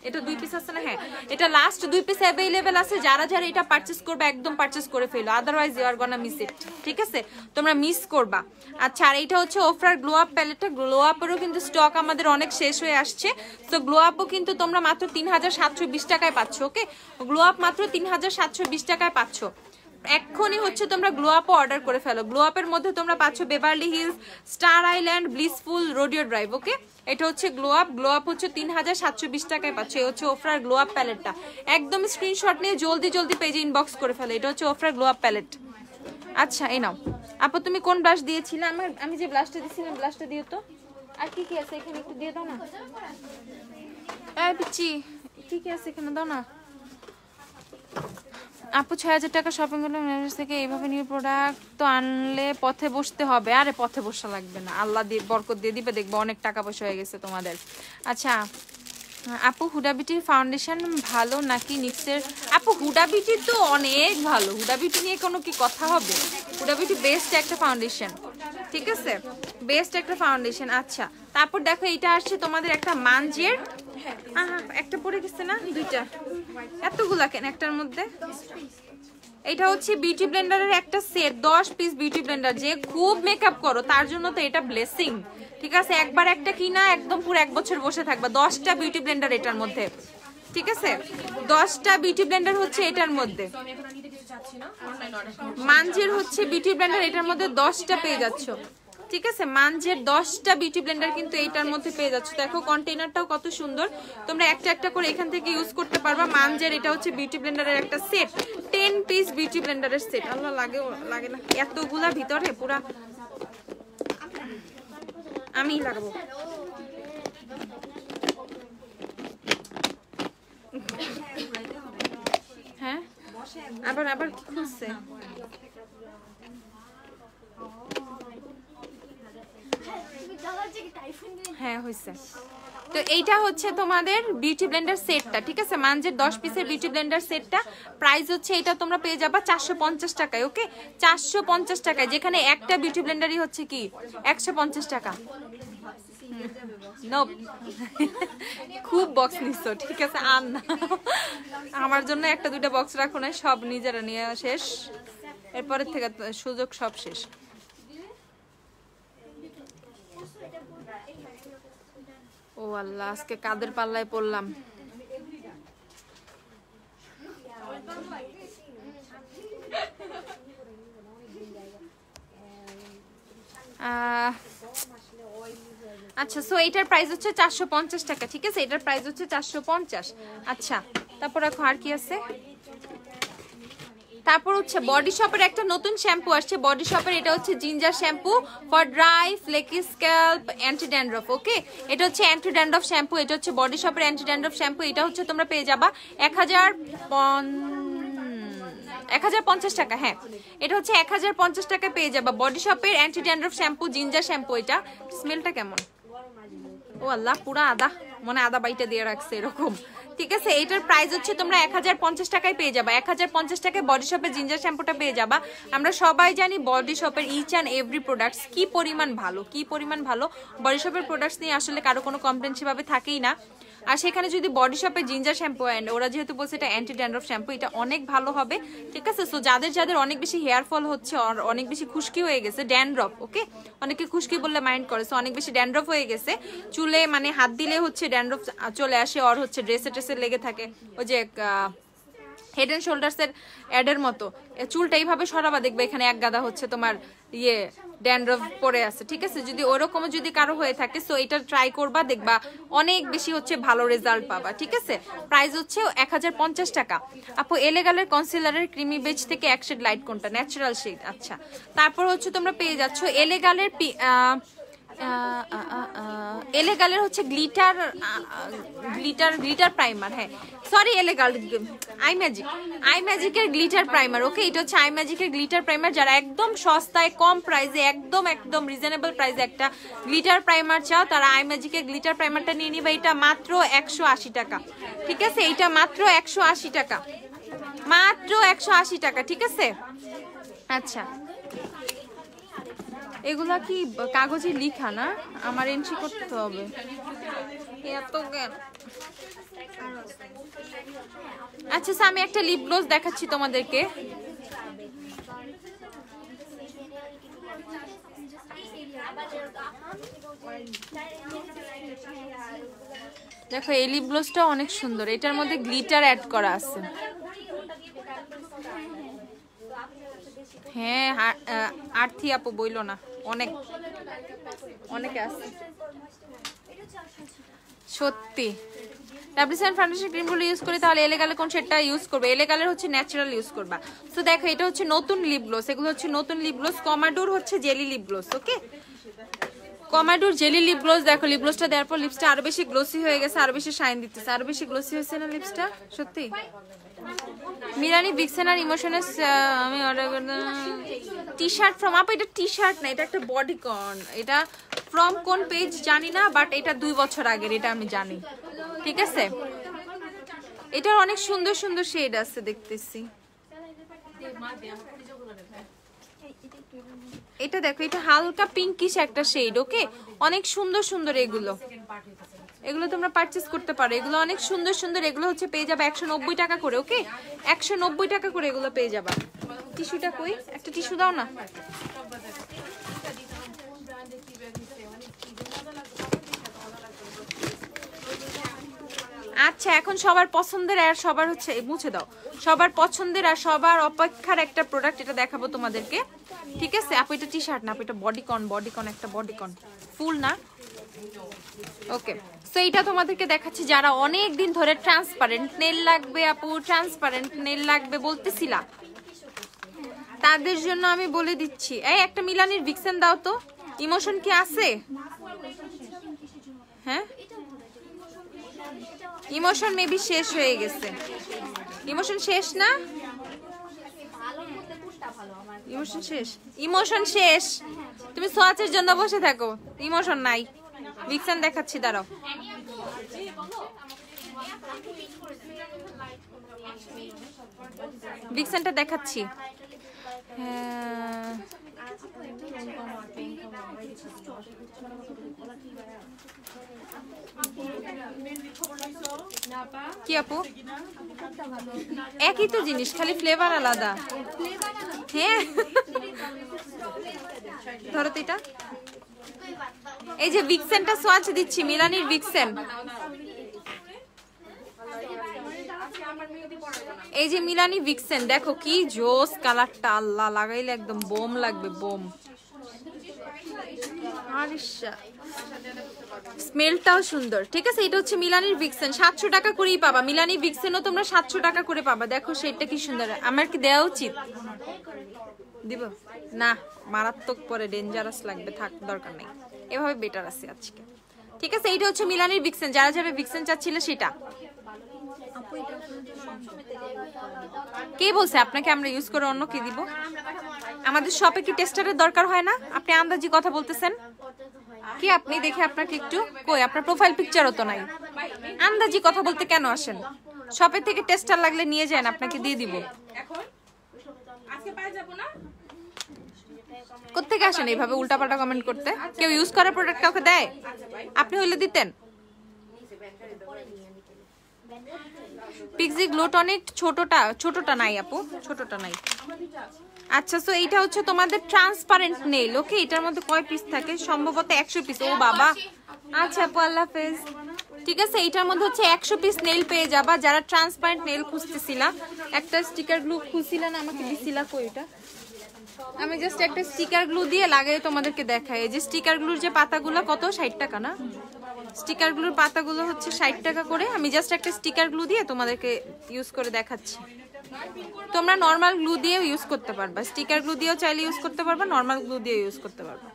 এটা 2 পিস আছে না, হ্যাঁ এটা লাস্ট 2 পিস অ্যাভেলেবেল আছে। যারা যারা এটা পারচেস করবে একদম পারচেস করে ফেলো, otherwise you are gonna miss it, ঠিক আছে, তোমরা মিস করবা। আচ্ছা, আর এইটা হচ্ছে ওফরার গ্লো আপ প্যালেটটা। গ্লো আপেরও কিন্তু স্টক আমাদের অনেক শেষ হয়ে আসছে। তো গ্লো আপও কিন্তু তোমরা মাত্র 3720 টাকায় পাচ্ছ। ওকে, গ্লো আপ মাত্র 3720 টাকায় পাচ্ছ। এক্ষুনি হচ্ছে তোমরা গ্লো আপও অর্ডার করে ফেলো। গ্লো আপের মধ্যে তোমরা পাচ্ছ Beverly Hills, Star Island, Blissful, Rodeo Drive. Okay, এটা হচ্ছে গ্লো আপ। গ্লো আপ হচ্ছে 3720 টাকায় পাচ্ছ। এই হচ্ছে ওফরার গ্লো আপ প্যালেটটা। একদম স্ক্রিনশট নিয়ে জলদি জলদি পেজে ইনবক্স করে ফেলো। এটা হচ্ছে ওফরার গ্লো আপ প্যালেট। আচ্ছা এই নাও আপু, তুমি কোন ব্লাশ দিয়েছিলে? আমি যে ব্লাশটা দিয়েছিলাম ব্লাশটা দিও তো। আর কি কি আছে এখানে একটু দিয়ে দাও না। এই পিচ্চি কি কি আছে এখানে দাও না। আপু 6000 টাকা শপিং করলে থেকে এইভাবে নিউ প্রোডাক্ট তো আনলে পথে বসতে হবে। আরে পথে বসা লাগবে না, আল্লাহ দিয়ে বরকত দিয়ে দিবে, দেখবো অনেক টাকা পয়সা হয়ে গেছে তোমাদের। আচ্ছা আপু হুডা বিউটির ফাউন্ডেশন ভালো নাকি নিক্সের? আপু হুডা বিউটি তো অনেক ভালো, হুডা বিউটি নিয়ে কোনো কি কথা হবে? হুডা বিউটি বেস্ট একটা ফাউন্ডেশন, ঠিক আছে, বেস্ট একটা ফাউন্ডেশন। আচ্ছা তারপর দেখো এটা আসছে তোমাদের একটা মানজের, একটা পরে গেছে না, দুইটা, এতগুলা কেন একটার মধ্যে? এটা হচ্ছে বিউটি ব্লেন্ডারের একটা সেট, 10 পিস বিউটি ব্লেন্ডার। যে খুব মেকআপ করো তার জন্য তো এটা ব্লেসিং, ঠিক আছে। একবার একটা কিনা একদম পুরো 1 বছর বসে থাকবা। 10টা বিউটি ব্লেন্ডার এটার মধ্যে, ঠিক আছে, 10টা বিউটি ব্লেন্ডার হচ্ছে এটার মধ্যে। মানজের হচ্ছে বিউটি ব্লেন্ডার এটার মধ্যে 10টা পেয়ে যাচ্ছ। ঠিক আছে। মানজের 10টা বিউটি ব্লেন্ডার কিন্তু এইটার মধ্যে পেয়ে যাচ্ছ। দেখো কন্টেইনারটাও কত সুন্দর, তোমরা একটা একটা করে এখান থেকে ইউজ করতে পারবা। মানজের এটা হচ্ছে বিউটি ব্লেন্ডারের একটা সেট, 10 পিস বিউটি ব্লেন্ডারের সেট। আল্লাহ লাগে না এতগুলা ভিতরে, পুরা আমি লাগাবো। হ্যাঁ আবার খুলছে। হ্যাঁ হয়েছে। তো এইটা হচ্ছে তোমাদের বিউটি ব্লেন্ডার সেটটা, ঠিক আছে। মানজের 10 পিসের বিউটি ব্লেন্ডার সেটটা প্রাইস হচ্ছে এটা তোমরা পেয়ে যাবা 450 টাকায়। ওকে 450 টাকায়, যেখানে একটা বিউটি ব্লেন্ডারই হচ্ছে কি 150 টাকা। খুব বক্স নিছো, ঠিক আছে আর না, আমার জন্য একটা দুইটা বক্স রাখো না, সব নিজেরা নিয়ে শেষ, এরপরের থেকে সুযোগ সব শেষ। ও আল্লাহ, আজকে কাদের পাল্লায় পড়লাম। আচ্ছা, সো এটার প্রাইস হচ্ছে 450 টাকা, ঠিক আছে। এটার প্রাইস হচ্ছে 450। আচ্ছা, তারপর এখন আর কি আছে? তারপর হচ্ছে বডি শপের একটা নতুন শ্যাম্পু আসছে। বডি শপের এটা হচ্ছে ginger shampoo for dry flaky scalp anti dandruff. Okay, এটা হচ্ছে অ্যান্টি ড্যান্ড্রফ শ্যাম্পু। এটা হচ্ছে বডি শপের অ্যান্টি ড্যান্ড্রফ শ্যাম্পু। এটা হচ্ছে তোমরা পেয়ে যাবা 1050 টাকা। হ্যাঁ, এটা হচ্ছে 1050 টাকা পেয়ে যাবা বডি শপের anti dandruff shampoo, ginger shampoo. এটা স্মেলটা কেমন? ও আল্লাহ, পুরা আদা, মনে আদা বাইটা দিয়ে রাখছে এরকম, ঠিক আছে। এটার প্রাইস হচ্ছে তোমরা 1050 টাকায় পেয়ে যাবা। 1050 টাকায় বডি শপের জিঞ্জার শ্যাম্পুটা পেয়ে যাবা। আমরা সবাই জানি বডি শপের ইচ অ্যান্ড এভরি প্রোডাক্টস কি পরিমাণ ভালো। বডি শপের প্রোডাক্টস নিয়ে আসলে কারো কোনো কমপ্লেন সেভাবে থাকেই না। আর সেখানে যদি বডি শপের জিঞ্জার শ্যাম্পু, অ্যান্ড ওরা যেহেতু বলছে এটা অ্যান্টি ড্যান্ড্রফ শ্যাম্পু, এটা অনেক ভালো হবে, ঠিক আছে। সো যাদের অনেক বেশি হেয়ার ফল হচ্ছে, অনেক বেশি খুশকি হয়ে গেছে, ড্যান্ড্রফ, ওকে, অনেকে খুশকি বললে মাইন্ড করে, সো অনেক বেশি ড্যান্ড্রফ হয়ে গেছে, চুলে মানে হাত দিলে হচ্ছে ড্যান্ড্রফ চলে আসে, আর হচ্ছে ড্রেসে লেগে থাকে, ওই যে হেড এন্ড শোল্ডার্স এর অ্যাডের মতো, চুলটা এইভাবে সরাবা, দেখবে এখানে এক গাদা হচ্ছে তোমার ড্যান্ড্রফ পড়ে আছে, ঠিক আছে। যদি ওরকম যদি কারো হয়ে থাকে, সো এটা ট্রাই করবা, দেখবা অনেক বেশি হচ্ছে ভালো রেজাল্ট পাবা, ঠিক আছে। প্রাইস হচ্ছে 1050 টাকা। আপু এলেগালের কনসিলারের ক্রিমি বেজ থেকে এক শেড লাইট কোনটা? Natural shade. আচ্ছা, তারপর হচ্ছে তোমরা পেয়ে যাচ্ছ এলেগালের এলেগালের হচ্ছে গ্লিটার প্রাইমার। হ্যাঁ সরি, এলেগাল আই ম্যাজিকের গ্লিটার প্রাইমার। ওকে, এটা হচ্ছে আই ম্যাজিকের গ্লিটার প্রাইমার। যারা একদম সস্তায় কম প্রাইসে একদম রিজনেবল প্রাইসে একটা গ্লিটার প্রাইমার চাও, তারা আই ম্যাজিকের গ্লিটার প্রাইমারটা নিয়ে নিবে। এটা মাত্র 180 টাকা, ঠিক আছে। এইটা মাত্র 180 টাকা, মাত্র 180 টাকা, ঠিক আছে। আচ্ছা, এগুলা কি কাগজে লিখা না? আমার এন্ট্রি করতে হবে। এত জ্ঞান। আচ্ছা, আমি একটা লিপ গ্লস দেখাচ্ছি তোমাদেরকে। দেখো, এই লিপ গ্লসটা অনেক সুন্দর, এটার মধ্যে গ্লিটার অ্যাড করা আছে। হ্যাঁ, আর্থি আপু বইলো না, অনেকে আছে সত্যি। ডাব্লিউসি ফাউন্ডেশন ক্রিমগুলো ইউজ করি, তাহলে এলেগালে কোন শেডটা ইউজ করবে? এলেগালের হচ্ছে ন্যাচারাল ইউজ করবা। তো দেখো, এটা হচ্ছে নতুন লিপ গ্লস, এগুলো হচ্ছে নতুন লিপ গ্লস। কমাডোর হচ্ছে jelly lip gloss. Okay, Commodore jelly lip gloss. দেখো, লিপ গ্লসটা দেওয়ার পর লিপসটা আরো বেশি গ্লোসি হয়ে গেছে, আরো বেশি শাইন দিতেছে, আরো বেশি গ্লোসি হয়েছে না লিপসটা? সত্যি। মিরানি ভিক্সেন আর ইমোশনের আমি অর্ডার করলাম টি শার্ট ফ্রম, আপু এটা টি শার্ট না, এটা একটা বডিকন। এটা ফ্রম কোন পেজ জানি না, বাট এটা 2 বছর আগের, এটা আমি জানি, ঠিক আছে। এটার অনেক সুন্দর সুন্দর শেড আছে দেখতেছি। এটা দেখো, এটা হালকা পিঙ্কিশ একটা শেড। ওকে, অনেক সুন্দর সুন্দর এগুলো তোমরা পারচেজ করতে পারো। এগুলো অনেক সুন্দর সুন্দর, এগুলো হচ্ছে পেয়ে যাবে 190 টাকা করে। ওকে, 190 টাকা করে এগুলো পেয়ে যাবা। টিস্যুটা কই? একটা টিস্যু দাও না। আচ্ছা, এখন সবার পছন্দের আর সবার হচ্ছে মুছে দাও, সবার পছন্দের আর সবার অপেক্ষার একটা প্রোডাক্ট, এটা দেখাবো তোমাদেরকে। ঠিক আছে আপু, এটা টি শার্ট না আপু, এটা বডিকন একটা বডিকন, ফুল না। ওকে, সো এটা তোমাদেরকে দেখাচ্ছি যারা অনেক দিন ধরে ট্রান্সপারেন্ট নেল লাগবে আপু, ট্রান্সপারেন্ট নেল লাগবে বলতেছিলা, তাদের জন্য আমি বলে দিচ্ছি। এই একটা মিলানির ভিক্সেন দাও তো। ইমোশন কি আছে? হ্যাঁ, ইমোশন মেবি শেষ হয়ে গেছে। ইমোশন শেষ না? ইমোশন শেষ, ইমোশন শেষ। তুমি সোয়াচের জন্য বসে থাকো, ইমোশন নাই। ভিক্সেন দেখাচ্ছি, দাঁড়াও। ভিক্সেনটা দেখাচ্ছি। হ্যাঁ, কি আপু? একই তো জিনিস, খালি ফ্লেভার আলাদা। হ্যাঁ, ধরো তো এটা। এই যে ভিক্সেনটা সোয়াচ দিচ্ছি, মিলানির ভিক্সেন। এই যে মিলানি ভিক্সেন, দেখো কি জোস কালারটা, আল্লাহ লাগাইলে একদম বোম লাগবে, বোম। স্মেলটাও সুন্দর। ঠিক আছে, এটা হচ্ছে মিলানির ভিক্সেন, 700 টাকা করেই পাবা। মিলানি ভিক্সেনও তোমরা 700 টাকা করে পাবা। দেখো সেটা কি সুন্দর। আমার কি দেওয়া উচিত? দিব না, মারাত্মক পরে ডেঞ্জারাস লাগবে, থাক দরকার নেই, এভাবে বেটার আছে আজকে। ঠিক আছে, এইটা হচ্ছে মিলানির ভিক্সেন, যারা যারা ভিক্সেন চাচ্ছিল সেটা। কে বলছে আপনাকে আমরা ইউজ করে অন্য কে দিব? আমাদের শপে কি টেস্টারের দরকার হয় না? আপনি আন্দাজি কথা বলতেছেন কি? আপনি দেখে আপনাকে একটু, কই আপনার প্রোফাইল পিকচারও তো নাই, আন্দাজি কথা বলতে কেন আসেন? শপে থেকে টেস্টার লাগলে নিয়ে যান, আপনাকে দিয়ে দিব। কোত্থেকে আসেন এইভাবে উল্টাপাল্টা কমেন্ট করতে? কেউ ইউজ করা প্রোডাক্ট কাউকে দেয়? আপনি হইলে দিতেন। পিক্সি গ্লো টনিক ছোটটা নাই আপু, ছোটটা নাই। আচ্ছা, সো এইটা হচ্ছে তোমাদের ট্রান্সপারেন্ট নেইল। ওকে, এটার মধ্যে কয় পিস থাকে? সম্ভবত 100 পিস। ও বাবা, আচ্ছা আপু, আল্লাহ হাফেজ। ঠিক আছে, এইটার মধ্যে হচ্ছে 100 পিস নেইল পেয়ে যাবা। যারা ট্রান্সপারেন্ট নেইল খুঁজতেছিলা, একটা স্টিকার গ্লু খুঁজছিলা না, আমাকে দিছিলা, কই এটা? আমি জাস্ট একটা স্টিকার গ্লু দিয়ে লাগাই তোমাদেরকে দেখাই। এই যে স্টিকার গ্লুর যে পাতাগুলো কত, 60 টাকা না? স্টিকার গ্লুর পাতাগুলো হচ্ছে 60 টাকা করে। আমি জাস্ট একটা স্টিকার গ্লু দিয়ে তোমাদেরকে ইউজ করে দেখাচ্ছি। তোমরা নর্মাল গ্লু দিয়েও ইউজ করতে পারবা, স্টিকার গ্লু দিয়েও চাইলে ইউজ করতে পারবা, নর্মাল গ্লু দিয়ে ইউজ করতে পারবা।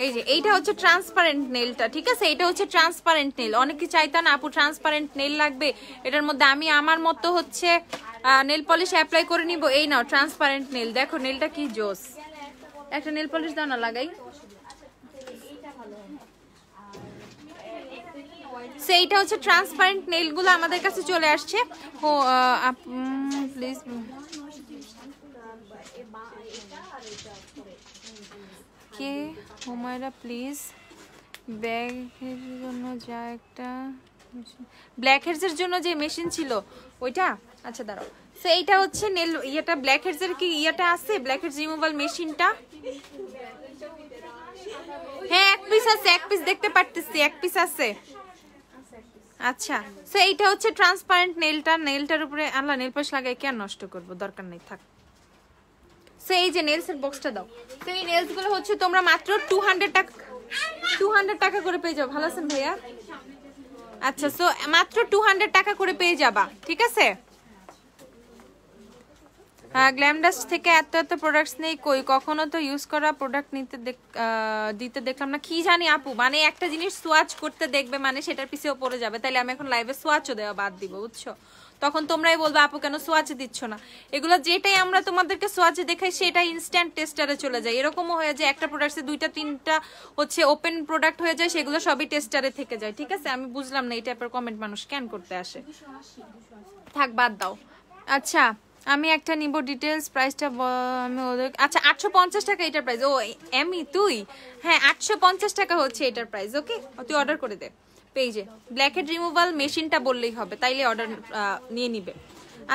এই যে এইটা হচ্ছে ট্রান্সপারেন্ট নেলটা। ঠিক আছে, এটা হচ্ছে ট্রান্সপারেন্ট নেল। অনেকে চাইতা না আপু ট্রান্সপারেন্ট নেল লাগবে, এটার মধ্যে আমি আমার মতো হচ্ছে নেল পলিশ অ্যাপ্লাই করে নিব। এই নাও ট্রান্সপারেন্ট নেল, দেখো নেলটা কি জোস। একটা নেল পলিশ দাও না, লাগাই। সেইটা হচ্ছে ট্রান্সপারেন্ট নেলগুলো আমাদের কাছে চলে আসছে। ও প্লিজ কে হুমায়রা প্লিজ ব্যাগের জন্য যা একটা ব্ল্যাক হেডসের জন্য যে মেশিন ছিল ওইটা। আচ্ছা দাঁড়াও, সো এইটা হচ্ছে নেল ইয়েটা, ব্ল্যাক হেডসের কি ইয়েটা আছে, ব্ল্যাক হেডস রিমুভাল মেশিনটা। হ্যাঁ, এক পিস আছে, এক পিস দেখতে পারতেছি, এক পিস আছে। আচ্ছা, সো এইটা হচ্ছে ট্রান্সপারেন্ট নেলটা। নেলটার উপরে আল্লাহ নেল পলিশ লাগাই কেন নষ্ট করব, দরকার নেই, থাক। সো এই যে নেলসের বক্সটা দাও। তো এই নেলস গুলো হচ্ছে তোমরা মাত্র 200 টাকা করে পেয়ে যাও। ভালো আছেন ভাইয়া? আচ্ছা, সো মাত্র 200 টাকা করে পেয়ে যাবা। ঠিক আছে, গ্ল্যামডাস্ট থেকে এত প্রোডাক্টস নেই, কই কখনো তো ইউজ করা প্রোডাক্ট দিতে দেখলাম না। কি জানি আপু, মানে একটা জিনিস সোয়াচ করতে দেখবে মানে সেটার পিছেও পড়ে যাবে। তাইলে আমি এখন লাইভে সোয়াচও দেওয়া বাদ দিব, বুঝছো? তখন তোমরাই বলবে আপু কেন সোয়াচে দিচ্ছ না। এগুলো যেটাই আমরা তোমাদেরকে সোয়াচে দেখাই সেটাই ইনস্ট্যান্ট টেস্টারে চলে যায়। এরকমও হয়ে যায় একটা প্রোডাক্টসে 2-3টা হচ্ছে ওপেন প্রোডাক্ট হয়ে যায়, সেগুলো সবই টেস্টারে থেকে যায়। ঠিক আছে, আমি বুঝলাম না এই টাইপের কমেন্ট মানুষ ক্যান করতে আসে। থাক, বাদ দাও। আচ্ছা, আমি একটা নিব, ডিটেলস প্রাইসটা আমি ওদের। আচ্ছা, 850 টাকা এটার প্রাইস। ও এমি তুই, হ্যাঁ 850 টাকা হচ্ছে এটার প্রাইস। ওকে, তুই অর্ডার করে দে পেজে। ব্ল্যাক হেড রিমুভাল মেশিনটা বললেই হবে, তাইলে অর্ডার নিয়ে নিবে।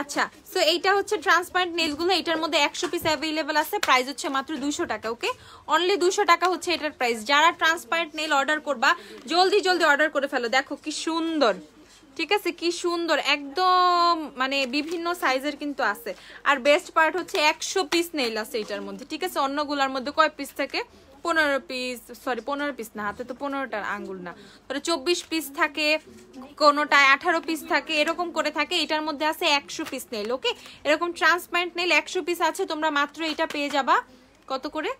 আচ্ছা, সো এইটা হচ্ছে ট্রান্সপারেন্ট নেলগুলো, এটার মধ্যে 100 পিস অ্যাভেলেবল আছে, প্রাইস হচ্ছে মাত্র 200 টাকা। ওকে, অনলি 200 টাকা হচ্ছে এটার প্রাইস। যারা ট্রান্সপারেন্ট নেল অর্ডার করবা জলদি জলদি অর্ডার করে ফেলো। দেখো কি সুন্দর, ঠিক আছে, কি সুন্দর একদম, মানে বিভিন্ন সাইজের কিন্তু আছে। আর বেস্ট পার্ট হচ্ছে 100 পিস নেল আছে এটার মধ্যে, ঠিক আছে। অন্যগুলোর মধ্যে কয় পিস থাকে? 15 পিস, সরি 15 পিস না, হাতে তো 15টা আঙ্গুল না, তাহলে 24 পিস থাকে, কোনোটায় 18 পিস থাকে, এরকম করে থাকে। এটার মধ্যে আছে 100 পিস নেল। ওকে, এরকম ট্রান্সপারেন্ট নেল 100 পিস আছে, তোমরা মাত্র এটা পেয়ে যাবা কত করে?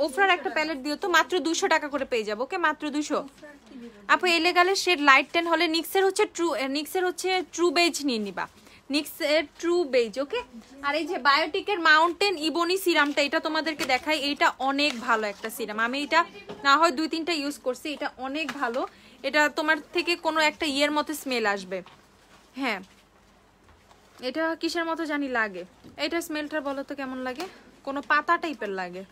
ওফরার একটা প্যালেট দিও তো, মাত্র 200 টাকা করে পেয়ে যাবো। ওকে, মাত্র 200। আপু এলেগালের শেড লাইট 10 হলে নিক্সের হচ্ছে ট্রু বেজ নিয়ে নিবা, নিক্সের ট্রু বেজ। ওকে, আর এই যে বায়োটিকের মাউন্টেন ইবনি সিরামটা, এটা তোমাদেরকে দেখাই, এটা অনেক ভালো একটা সিরাম। আমি এটা না হয় 2-3টা ইউজ করছি, এটা অনেক ভালো। এটা তোমার থেকে কোনো একটা ইয়ের মতো স্মেল আসবে। হ্যাঁ, এটা কিসের মতো জানি লাগে, এটা স্মেলটা বলো তো কেমন লাগে? কোনো পাতা টাইপের লাগে।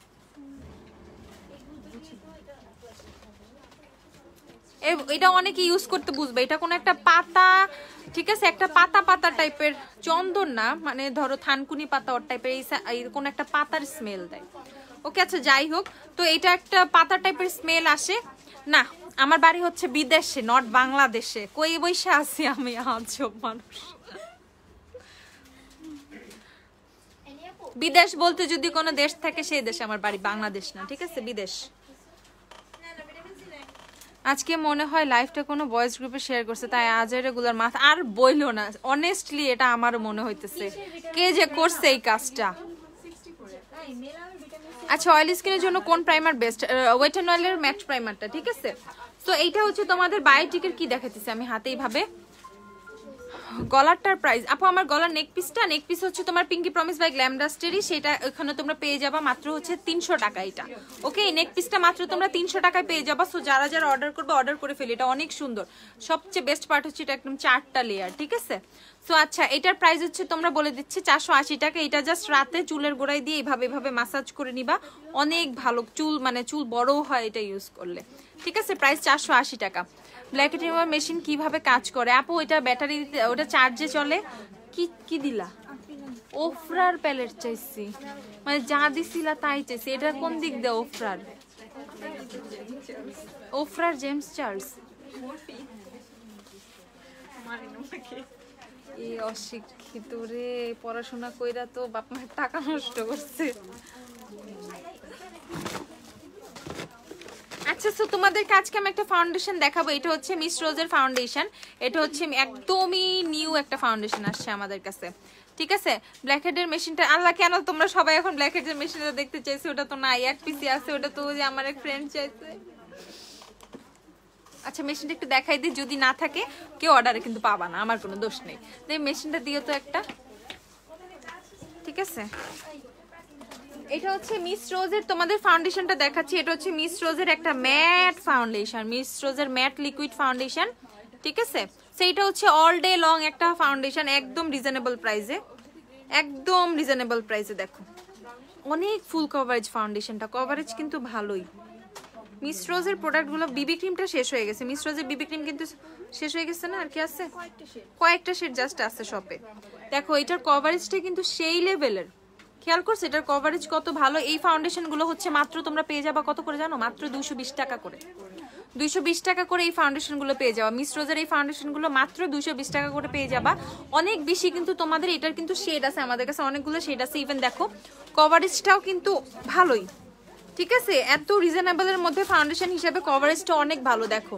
এটা অনেকে ইউজ করতে বুঝবে, এটা কোন একটা পাতা, ঠিক আছে, একটা পাতা পাতা টাইপের, চন্দন না, মানে ধরো থানকুনি পাতা ওর টাইপের, এই কোন একটা পাতার স্মেল দেয়। ওকে, আচ্ছা যাই হোক, তো এটা একটা পাতা টাইপের স্মেল আসে না। আমার বাড়ি হচ্ছে বিদেশে, নট বাংলাদেশে, কই বৈশা আছি আমি, আজব মানুষ। বিদেশ বলতে যদি কোনো দেশ থাকে সেই দেশে আমার বাড়ি, বাংলাদেশ না, ঠিক আছে, বিদেশ। আজকে মনে হয় লাইভটা কোনো বয়েজ গ্রুপে শেয়ার করছে, তাই আজ রেগুলার মাথা আর বইলো না। অনেস্টলি এটা আমার মনে হইতেছে, কে যে করছে এই কাজটা। আচ্ছা, অয়েল স্কিনের জন্য কোন প্রাইমার বেস্ট? ওয়েট এন্ড অয়েলের ম্যাট প্রাইমারটা, ঠিক আছে। তো এইটা হচ্ছে তোমাদের বায়োটিকের, কি দেখাতেছে আমি হাতে এইভাবে, গলারটার প্রাইস। আপু আমার গলার নেক পিস হচ্ছে তোমার পিঙ্কি প্রমিস বাই গ্ল্যামডাস্টেরই, সেটা এখানে তোমরা পেয়ে যাবা মাত্র হচ্ছে 300 টাকা এটা। ওকে, এই নেক পিসটা মাত্র তোমরা 300 টাকায় পেয়ে যাবা। সো যারা যারা অর্ডার করবে অর্ডার করে ফেলি, এটা অনেক সুন্দর। সবচেয়ে বেস্ট পার্ট হচ্ছে এটা একদম 4টা লেয়ার, ঠিক আছে। সো আচ্ছা, এটার প্রাইস হচ্ছে তোমরা বলে দিচ্ছি 480 টাকা। এটা জাস্ট রাতে চুলের গোড়ায় দিয়ে এভাবে মাসাজ করে নিবা, অনেক ভালো চুল, মানে চুল বড় হয় এটা ইউজ করলে, ঠিক আছে। প্রাইস 480 টাকা। ব্ল্যাকেট রিমুভার মেশিন কিভাবে কাজ করে? আপু এটা ব্যাটারি, ওটা চার্জে চলে। কি দিলা? ওফরার প্যালেট চাইছি, মানে যা দিছিলা তাই চাইছি। এটা কোন দিক দিয়ে ওফরার জেমস চার্লস? এই অশিক্ষিত রে, পড়াশোনা কইরা তো বাপ মায়ের টাকা নষ্ট করছে। আচ্ছা, সো তোমাদেরকে আজকে আমি একটা ফাউন্ডেশন দেখাবো। এটা হচ্ছে মিস রোজের ফাউন্ডেশন। এটা হচ্ছে একদমই নিউ একটা ফাউন্ডেশন আসছে আমাদের কাছে, ঠিক আছে। ব্ল্যাকহেডের মেশিনটা, আল্লাহ কেন তোমরা সবাই এখন ব্ল্যাকহেডের মেশিনটা দেখতে চাইছো? ওটা তো নাই, এক পিসি আছে, ওটা তো যে আমার এক ফ্রেন্ড চাইছে। আচ্ছা, মেশিনটা একটু দেখাই দিই, যদি না থাকে কেউ অর্ডারে কিন্তু পাবা না, আমার কোনো দোষ নেই। মেশিনটা দিও তো একটা, ঠিক আছে। এটা হচ্ছে মিস রোজের, তোমাদের ফাউন্ডেশনটা দেখাচ্ছি। এটা হচ্ছে মিস রোজের একটা ম্যাট ফাউন্ডেশন, মিস রোজের ম্যাট লিকুইড ফাউন্ডেশন, ঠিক আছে। সেইটা হচ্ছে অল ডে লং একটা ফাউন্ডেশন, একদম রিজনেবল প্রাইসে, একদম রিজনেবল প্রাইসে। দেখো অনেক ফুল কভারেজ ফাউন্ডেশনটা, কভারেজ কিন্তু ভালোই। মিস রোজের প্রোডাক্টগুলো, বিবি ক্রিমটা শেষ হয়ে গেছে, মিস রোজের বিবি ক্রিম কিন্তু শেষ হয়ে গেছে না, আর কি আছে? কয়েকটা শেড জাস্ট আছে শপে। দেখো এটার কভারেজটা কিন্তু সেই লেভেলের, খেয়াল করছো এটার কভারেজ কত ভালো। এই ফাউন্ডেশন গুলো হচ্ছে মাত্র তোমরা পেয়ে যাবা কত করে জানো? মাত্র 220 টাকা করে। 220 টাকা করে এই ফাউন্ডেশন গুলো পেয়ে যাবা। মিস রোজের এই ফাউন্ডেশন গুলো মাত্র 220 টাকা করে পেয়ে যাবা। অনেক বেশি কিন্তু তোমাদের এটার কিন্তু শেড আছে, আমাদের কাছে অনেকগুলো শেড আছে। ইভেন দেখো কভারেজটাও কিন্তু ভালোই, ঠিক আছে। এত রিজনেবলের মধ্যে ফাউন্ডেশন হিসেবে কভারেজটা অনেক ভালো। দেখো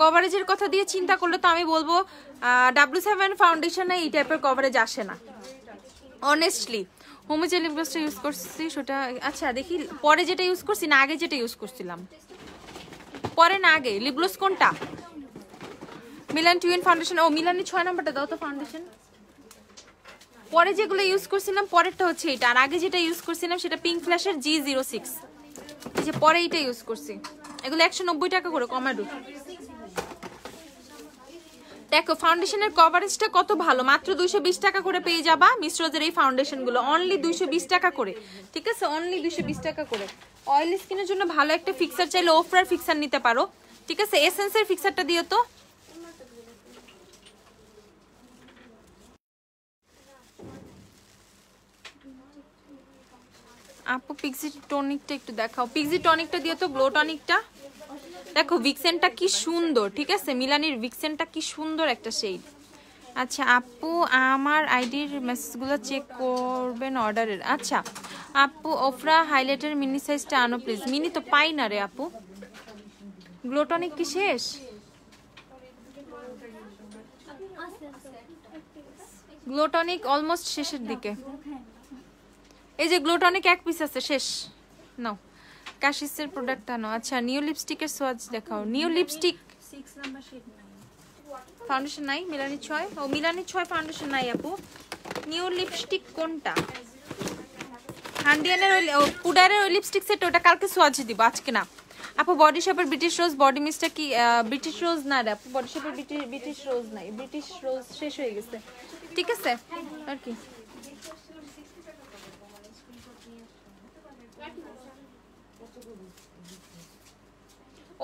কভারেজের কথা দিয়ে চিন্তা করলে তো আমি বলবো W7 ফাউন্ডেশনে এই টাইপের কভারেজ আসে না, অনেস্টলি। হোমোজে লিপ গ্লসটা ইউজ করছি সেটা, আচ্ছা দেখি পরে যেটা ইউজ করছি না আগে যেটা ইউজ করছিলাম, পরে না আগে লিপ গ্লস কোনটা? Milani twin foundation. ও মিলানি 6 নম্বরটা দাও তো ফাউন্ডেশন। পরে যেগুলো ইউজ করছিলাম পরেরটা হচ্ছে এটা, আর আগে যেটা ইউজ করছিলাম সেটা পিঙ্ক ফ্ল্যাশের G06, এই যে পরে এটা ইউজ করছি। এগুলো 190 টাকা করে কমাডো। দেখো ফাউন্ডেশনের কভারেজটা কত ভালো, মাত্র 220 টাকা করে পেয়ে যাবা মিস রোজের এই ফাউন্ডেশন গুলো, অনলি 220 টাকা করে, ঠিক আছে, অনলি 220 টাকা করে। অয়েল স্কিনের জন্য ভালো একটা ফিক্সার চাইলে ওফরার ফিক্সার নিতে পারো, ঠিক আছে। এসেন্সের ফিক্সারটা দিও তো। আপু পিক্সি টনিকটা একটু দেখাও, পিক্সি টনিকটা দিও তো, গ্লো টনিকটা দেখো। ভিক্সেনটা কি সুন্দর, ঠিক আছে, মিলানির ভিক্সেনটা কি সুন্দর একটা শেড। আচ্ছা আপু আমার আইডির মেসেজগুলো চেক করবেন অর্ডারের। আচ্ছা আপু ওফরা হাইলাইটার মিনি সাইজটা আনো প্লিজ। মিনি তো পাই না রে আপু। গ্লো টনিক কি শেষ? গ্লো টনিক অলমোস্ট শেষের দিকে। এই যে গ্লো টনিক এক পিস আছে, শেষ নাও। কাশিসের প্রোডাক্ট আনো। আচ্ছা নিউ লিপস্টিকের সোয়াচ দেখাও। নিউ লিপস্টিক 6 নাম্বার শেড নাই, ফাউন্ডেশন নাই। মিলানি 6, ও মিলানি 6 ফাউন্ডেশন নাই আপু। নিউ লিপস্টিক কোনটা? হান্ডিয়ানের ওই পুডারের ওই লিপস্টিক সেট, ওটা কালকে সোয়াচ দিব, আজকে না আপু। বডি শেপের ব্রিটিশ রোজ বডি মিস্টটা কি ব্রিটিশ রোজ না রে আপু? বডি শেপের ব্রিটিশ রোজ নাই, ব্রিটিশ রোজ শেষ হয়ে গেছে, ঠিক আছে আর কি।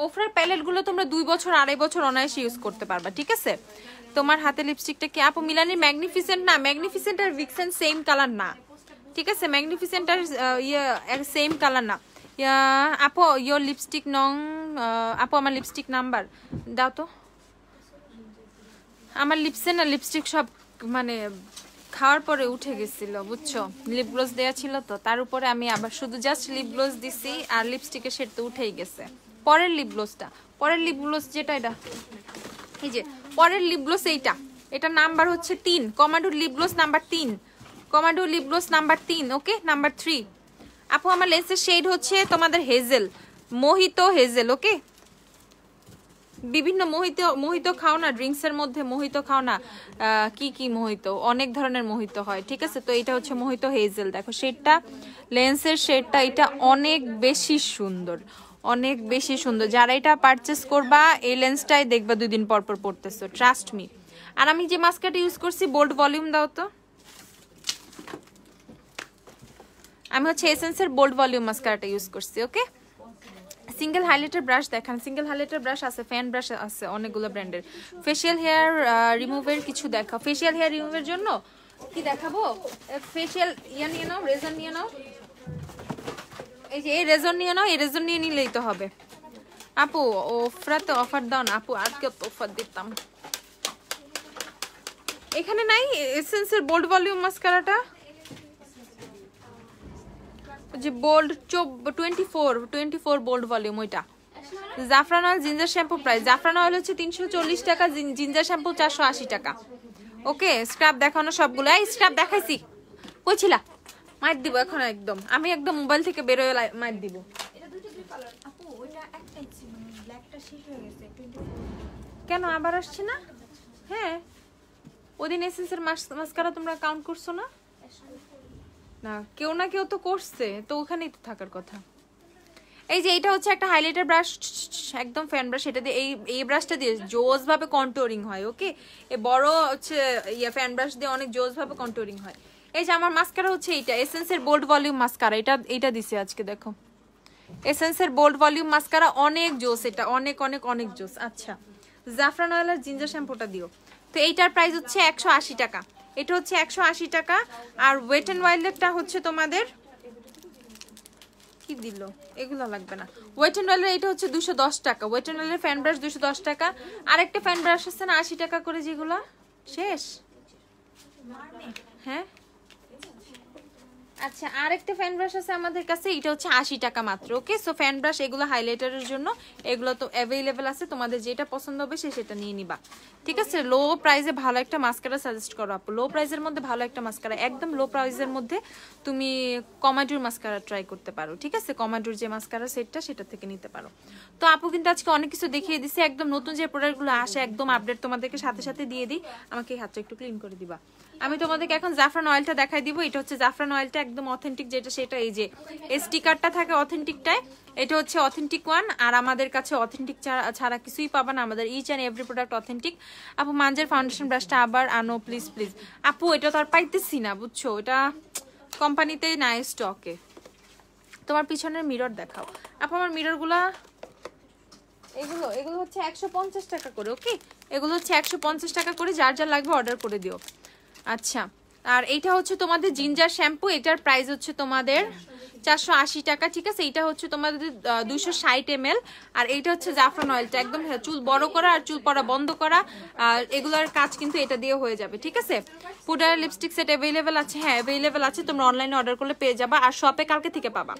ওফরার প্যালেট গুলো তোমরা 2 বছর 2.5 বছর অনায়াসে ইউজ করতে পারবা, ঠিক আছে। তোমার হাতে লিপস্টিকটা কি আপু? মিলানির ম্যাগনিফিসেন্ট না, ম্যাগনিফিসেন্ট আর ভিক্সেন সেম কালার না, ঠিক আছে। ম্যাগনিফিসেন্ট আর সেম কালার না। আপু ইয়োর লিপস্টিক নং, আপু আমার লিপস্টিক নাম্বার দাও তো। আমার লিপসেন আর লিপস্টিক সব মানে খাওয়ার পরে উঠে গেছিল, বুঝছো। লিপ গ্লোস দেওয়া ছিল তো, তার উপরে আমি আবার শুধু জাস্ট লিপ গ্লোস দিছি, আর লিপস্টিকের শেড তো উঠেই গেছে। পরের লিপ গ্লোসটা, পরের লিপ গ্লোস যেটা, এটা এই যে পরের লিপ গ্লোস, এইটা, এটা নাম্বার হচ্ছে 3, commando lip gloss number 3, commando lip gloss number 3, okay number 3। আপু আমার লেন্সের শেড হচ্ছে তোমাদের হেজেল, মোহিতো হেজেল, ওকে। বিভিন্ন মোহিতো খাও না, ড্রিঙ্কস এর মধ্যে মোহিতো খাও না, কি কি মোহিতো, অনেক ধরনের মোহিতো হয়, ঠিক আছে। তো এটা হচ্ছে মোহিতো হেজেল, দেখো শেডটা, লেন্সের শেডটা, এটা অনেক বেশি সুন্দর, অনেক বেশি সুন্দর। যারা এটা পারচেস করবা এই লেন্সটাই দেখবা 2 দিন পর পর পড়তেছো, ট্রাস্ট মি। আর আমি যে মাস্কারাটা ইউজ করছি, বোল্ড ভলিউম দাও তো। আমি হচ্ছে এসেন্সের বোল্ড ভলিউম মাস্কারাটা ইউজ করছি, ওকে। সিঙ্গেল হাইলাইটার ব্রাশ দেখান। সিঙ্গেল হাইলাইটার ব্রাশ আছে, ফ্যান ব্রাশ আছে অনেকগুলো ব্র্যান্ডের। ফেশিয়াল হেয়ার রিমুভের কিছু দেখাও। ফেশিয়াল হেয়ার রিমুভের জন্য কি দেখাবো? ফেশিয়াল নিয়ে নাও, রেজর নিয়ে নাও, এই যে এই রেজর নিয়ে নাও, এই রেজর নিয়ে নিলেই তো হবে। আপু ওফরাতে অফার দাও না আপু, আর কেউ তো অফার দিতাম। এখানে নাই এসেন্সের বোল্ড ভলিউম মাস্কারাটা, যে বোল্ড 24 বোল্ড ভলিউম, ওইটা। জাফরান অয়েল জিঞ্জার শ্যাম্পু প্রাইস, জাফরান অয়েল হচ্ছে 340 টাকা, জিঞ্জার শ্যাম্পু 480 টাকা, ওকে। স্ক্রাব দেখানো সবগুলো, এই স্ক্রাব দেখাইছি, কইছিলা মাইর দিব এখন একদম, আমি একদম মোবাইল থেকে বের হয়ে মাইর দিব। এটা দুটো দুই কালার আপু, ওইটা একটাই ছিল, ব্ল্যাকটা শেষ হয়ে গেছে। 24 কেন আবার আসছে না? হ্যাঁ ওদিন এসেন্সের মাস্কারা তোমরা কাউন্ট করছো না? না কেউ না কেউ তো করছে, তো ওখানেই তো থাকার কথা। এই যে এটা হচ্ছে একটা হাইলাইটার ব্রাশ, একদম ফ্যান ব্রাশ, এটা দিয়ে এই ব্রাশটা দিয়ে জোস ভাবে কন্ট্যুরিং হয়, ওকে। এই বড় হচ্ছে ফ্যান ব্রাশ দিয়ে অনেক জোস ভাবে কন্ট্যুরিং হয়। এই যে আমার মাস্কারা হচ্ছে এইটা, এসেন্সের বোল্ড ভলিউম মাস্কারা, এটা দিছে আজকে, দেখো এসেন্সের বোল্ড ভলিউম মাস্কারা, অনেক জোস, এটা অনেক অনেক অনেক জোস। আচ্ছা জাফরান অয়েল আর জিঞ্জার শ্যাম্পুটা দিও তো। এইটার প্রাইস হচ্ছে 180 টাকা, এটা হচ্ছে 180 টাকা। আর ওয়েট অ্যান্ড ওয়াইল্ডেরটা হচ্ছে তোমাদের কি দিল, এগুলো লাগবে না। ওয়েট অ্যান্ড ওয়াইল্ডের এটা হচ্ছে 210 টাকা, ওয়েট অ্যান্ড ওয়াইল্ডের ফ্যান ব্রাশ 210 টাকা। আরেকটা ফ্যান ব্রাশ আছে না 80 টাকা করে, যেগুলো শেষ, হ্যাঁ আচ্ছা আরেকটা ফ্যান ব্রাশ আছে আমাদের কাছে, এটা হচ্ছে 80 টাকা মাত্র, ওকে। সো ফ্যান ব্রাশ এগুলো হাইলাইটারের জন্য, এগুলো তো অ্যাভেলেবেল আছে, তোমাদের যেটা পছন্দ হবে সেটা নিয়ে নিবা, ঠিক আছে। লো প্রাইসে ভালো একটা মাস্কারা সাজেস্ট করো আপু, লো প্রাইসের মধ্যে ভালো একটা মাস্কারা, একদম লো প্রাইসের মধ্যে তুমি কমাডুর মাস্কারা ট্রাই করতে পারো, ঠিক আছে। কমাডুর যে মাস্কারা সেটটা, সেটা থেকে নিতে পারো। তো আপু কিন্তু আজকে অনেক কিছু দেখিয়ে দিছি, একদম নতুন যে প্রোডাক্টগুলো আসে একদম আপডেট তোমাদেরকে সাথে সাথে দিয়ে দিই। আমাকে এই হাতটা একটু ক্লিন করে দিবা। আমি তোমাদেরকে এখন জাফরান অয়েলটা দেখাই দিব। এটা হচ্ছে জাফরান অয়েলটা একদম অথেন্টিক যেটা, সেটা এই যে স্টিকারটা থাকে অথেন্টিকটায়, এটা হচ্ছে অথেন্টিক ওয়ান। আর আমাদের কাছে অথেন্টিক ছাড়া কিছুই পাবা না, আমাদের each and every product authentic. আপু মাঞ্জের ফাউন্ডেশন ব্রাশটা আবার আনো প্লিজ প্লিজ। আপু এটা তো আর পাইতেছি না, বুঝছো, এটা কোম্পানিতেই নাই স্টকে। তোমার পিছনের মিরর দেখাও আপু। আমার মিররগুলা এগুলো হচ্ছে 150 টাকা করে, ওকে। এগুলো হচ্ছে 150 টাকা করে, যার যা লাগবে অর্ডার করে দিও। আচ্ছা আর এইটা হচ্ছে তোমাদের জিঞ্জার শ্যাম্পু, এটার প্রাইস হচ্ছে তোমাদের 480 টাকা, ঠিক আছে। এটা হচ্ছে তোমাদের 260 ml, আর এইটা হচ্ছে জাফরান অয়েলটা, একদম চুল বড় করা আর চুল পড়া বন্ধ করা, আর এগুলোর কাজ কিন্তু এটা দিয়ে হয়ে যাবে, ঠিক আছে। পুডার লিপস্টিক সেট অ্যাভেলেবেল আছে, হ্যাঁ অ্যাভেলেবেল আছে, তোমরা অনলাইনে অর্ডার করলে পেয়ে যাবা, আর শপে কালকে থেকে পাবা।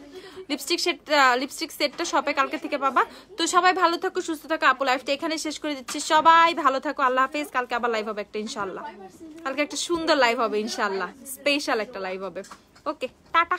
লিপস্টিক সেটটা শপে কালকে থেকে পাবা। তো সবাই ভালো থাকো, সুস্থ থাকো। আপু লাইফটা এখানে শেষ করে দিচ্ছি, সবাই ভালো থাকো, আল্লাহ হাফেজ। কালকে আবার লাইভ হবে একটা ইনশাআল্লাহ, কালকে একটা সুন্দর লাইভ হবে ইনশাআল্লাহ, স্পেশাল একটা লাইভ হবে। ওকে, টাটা।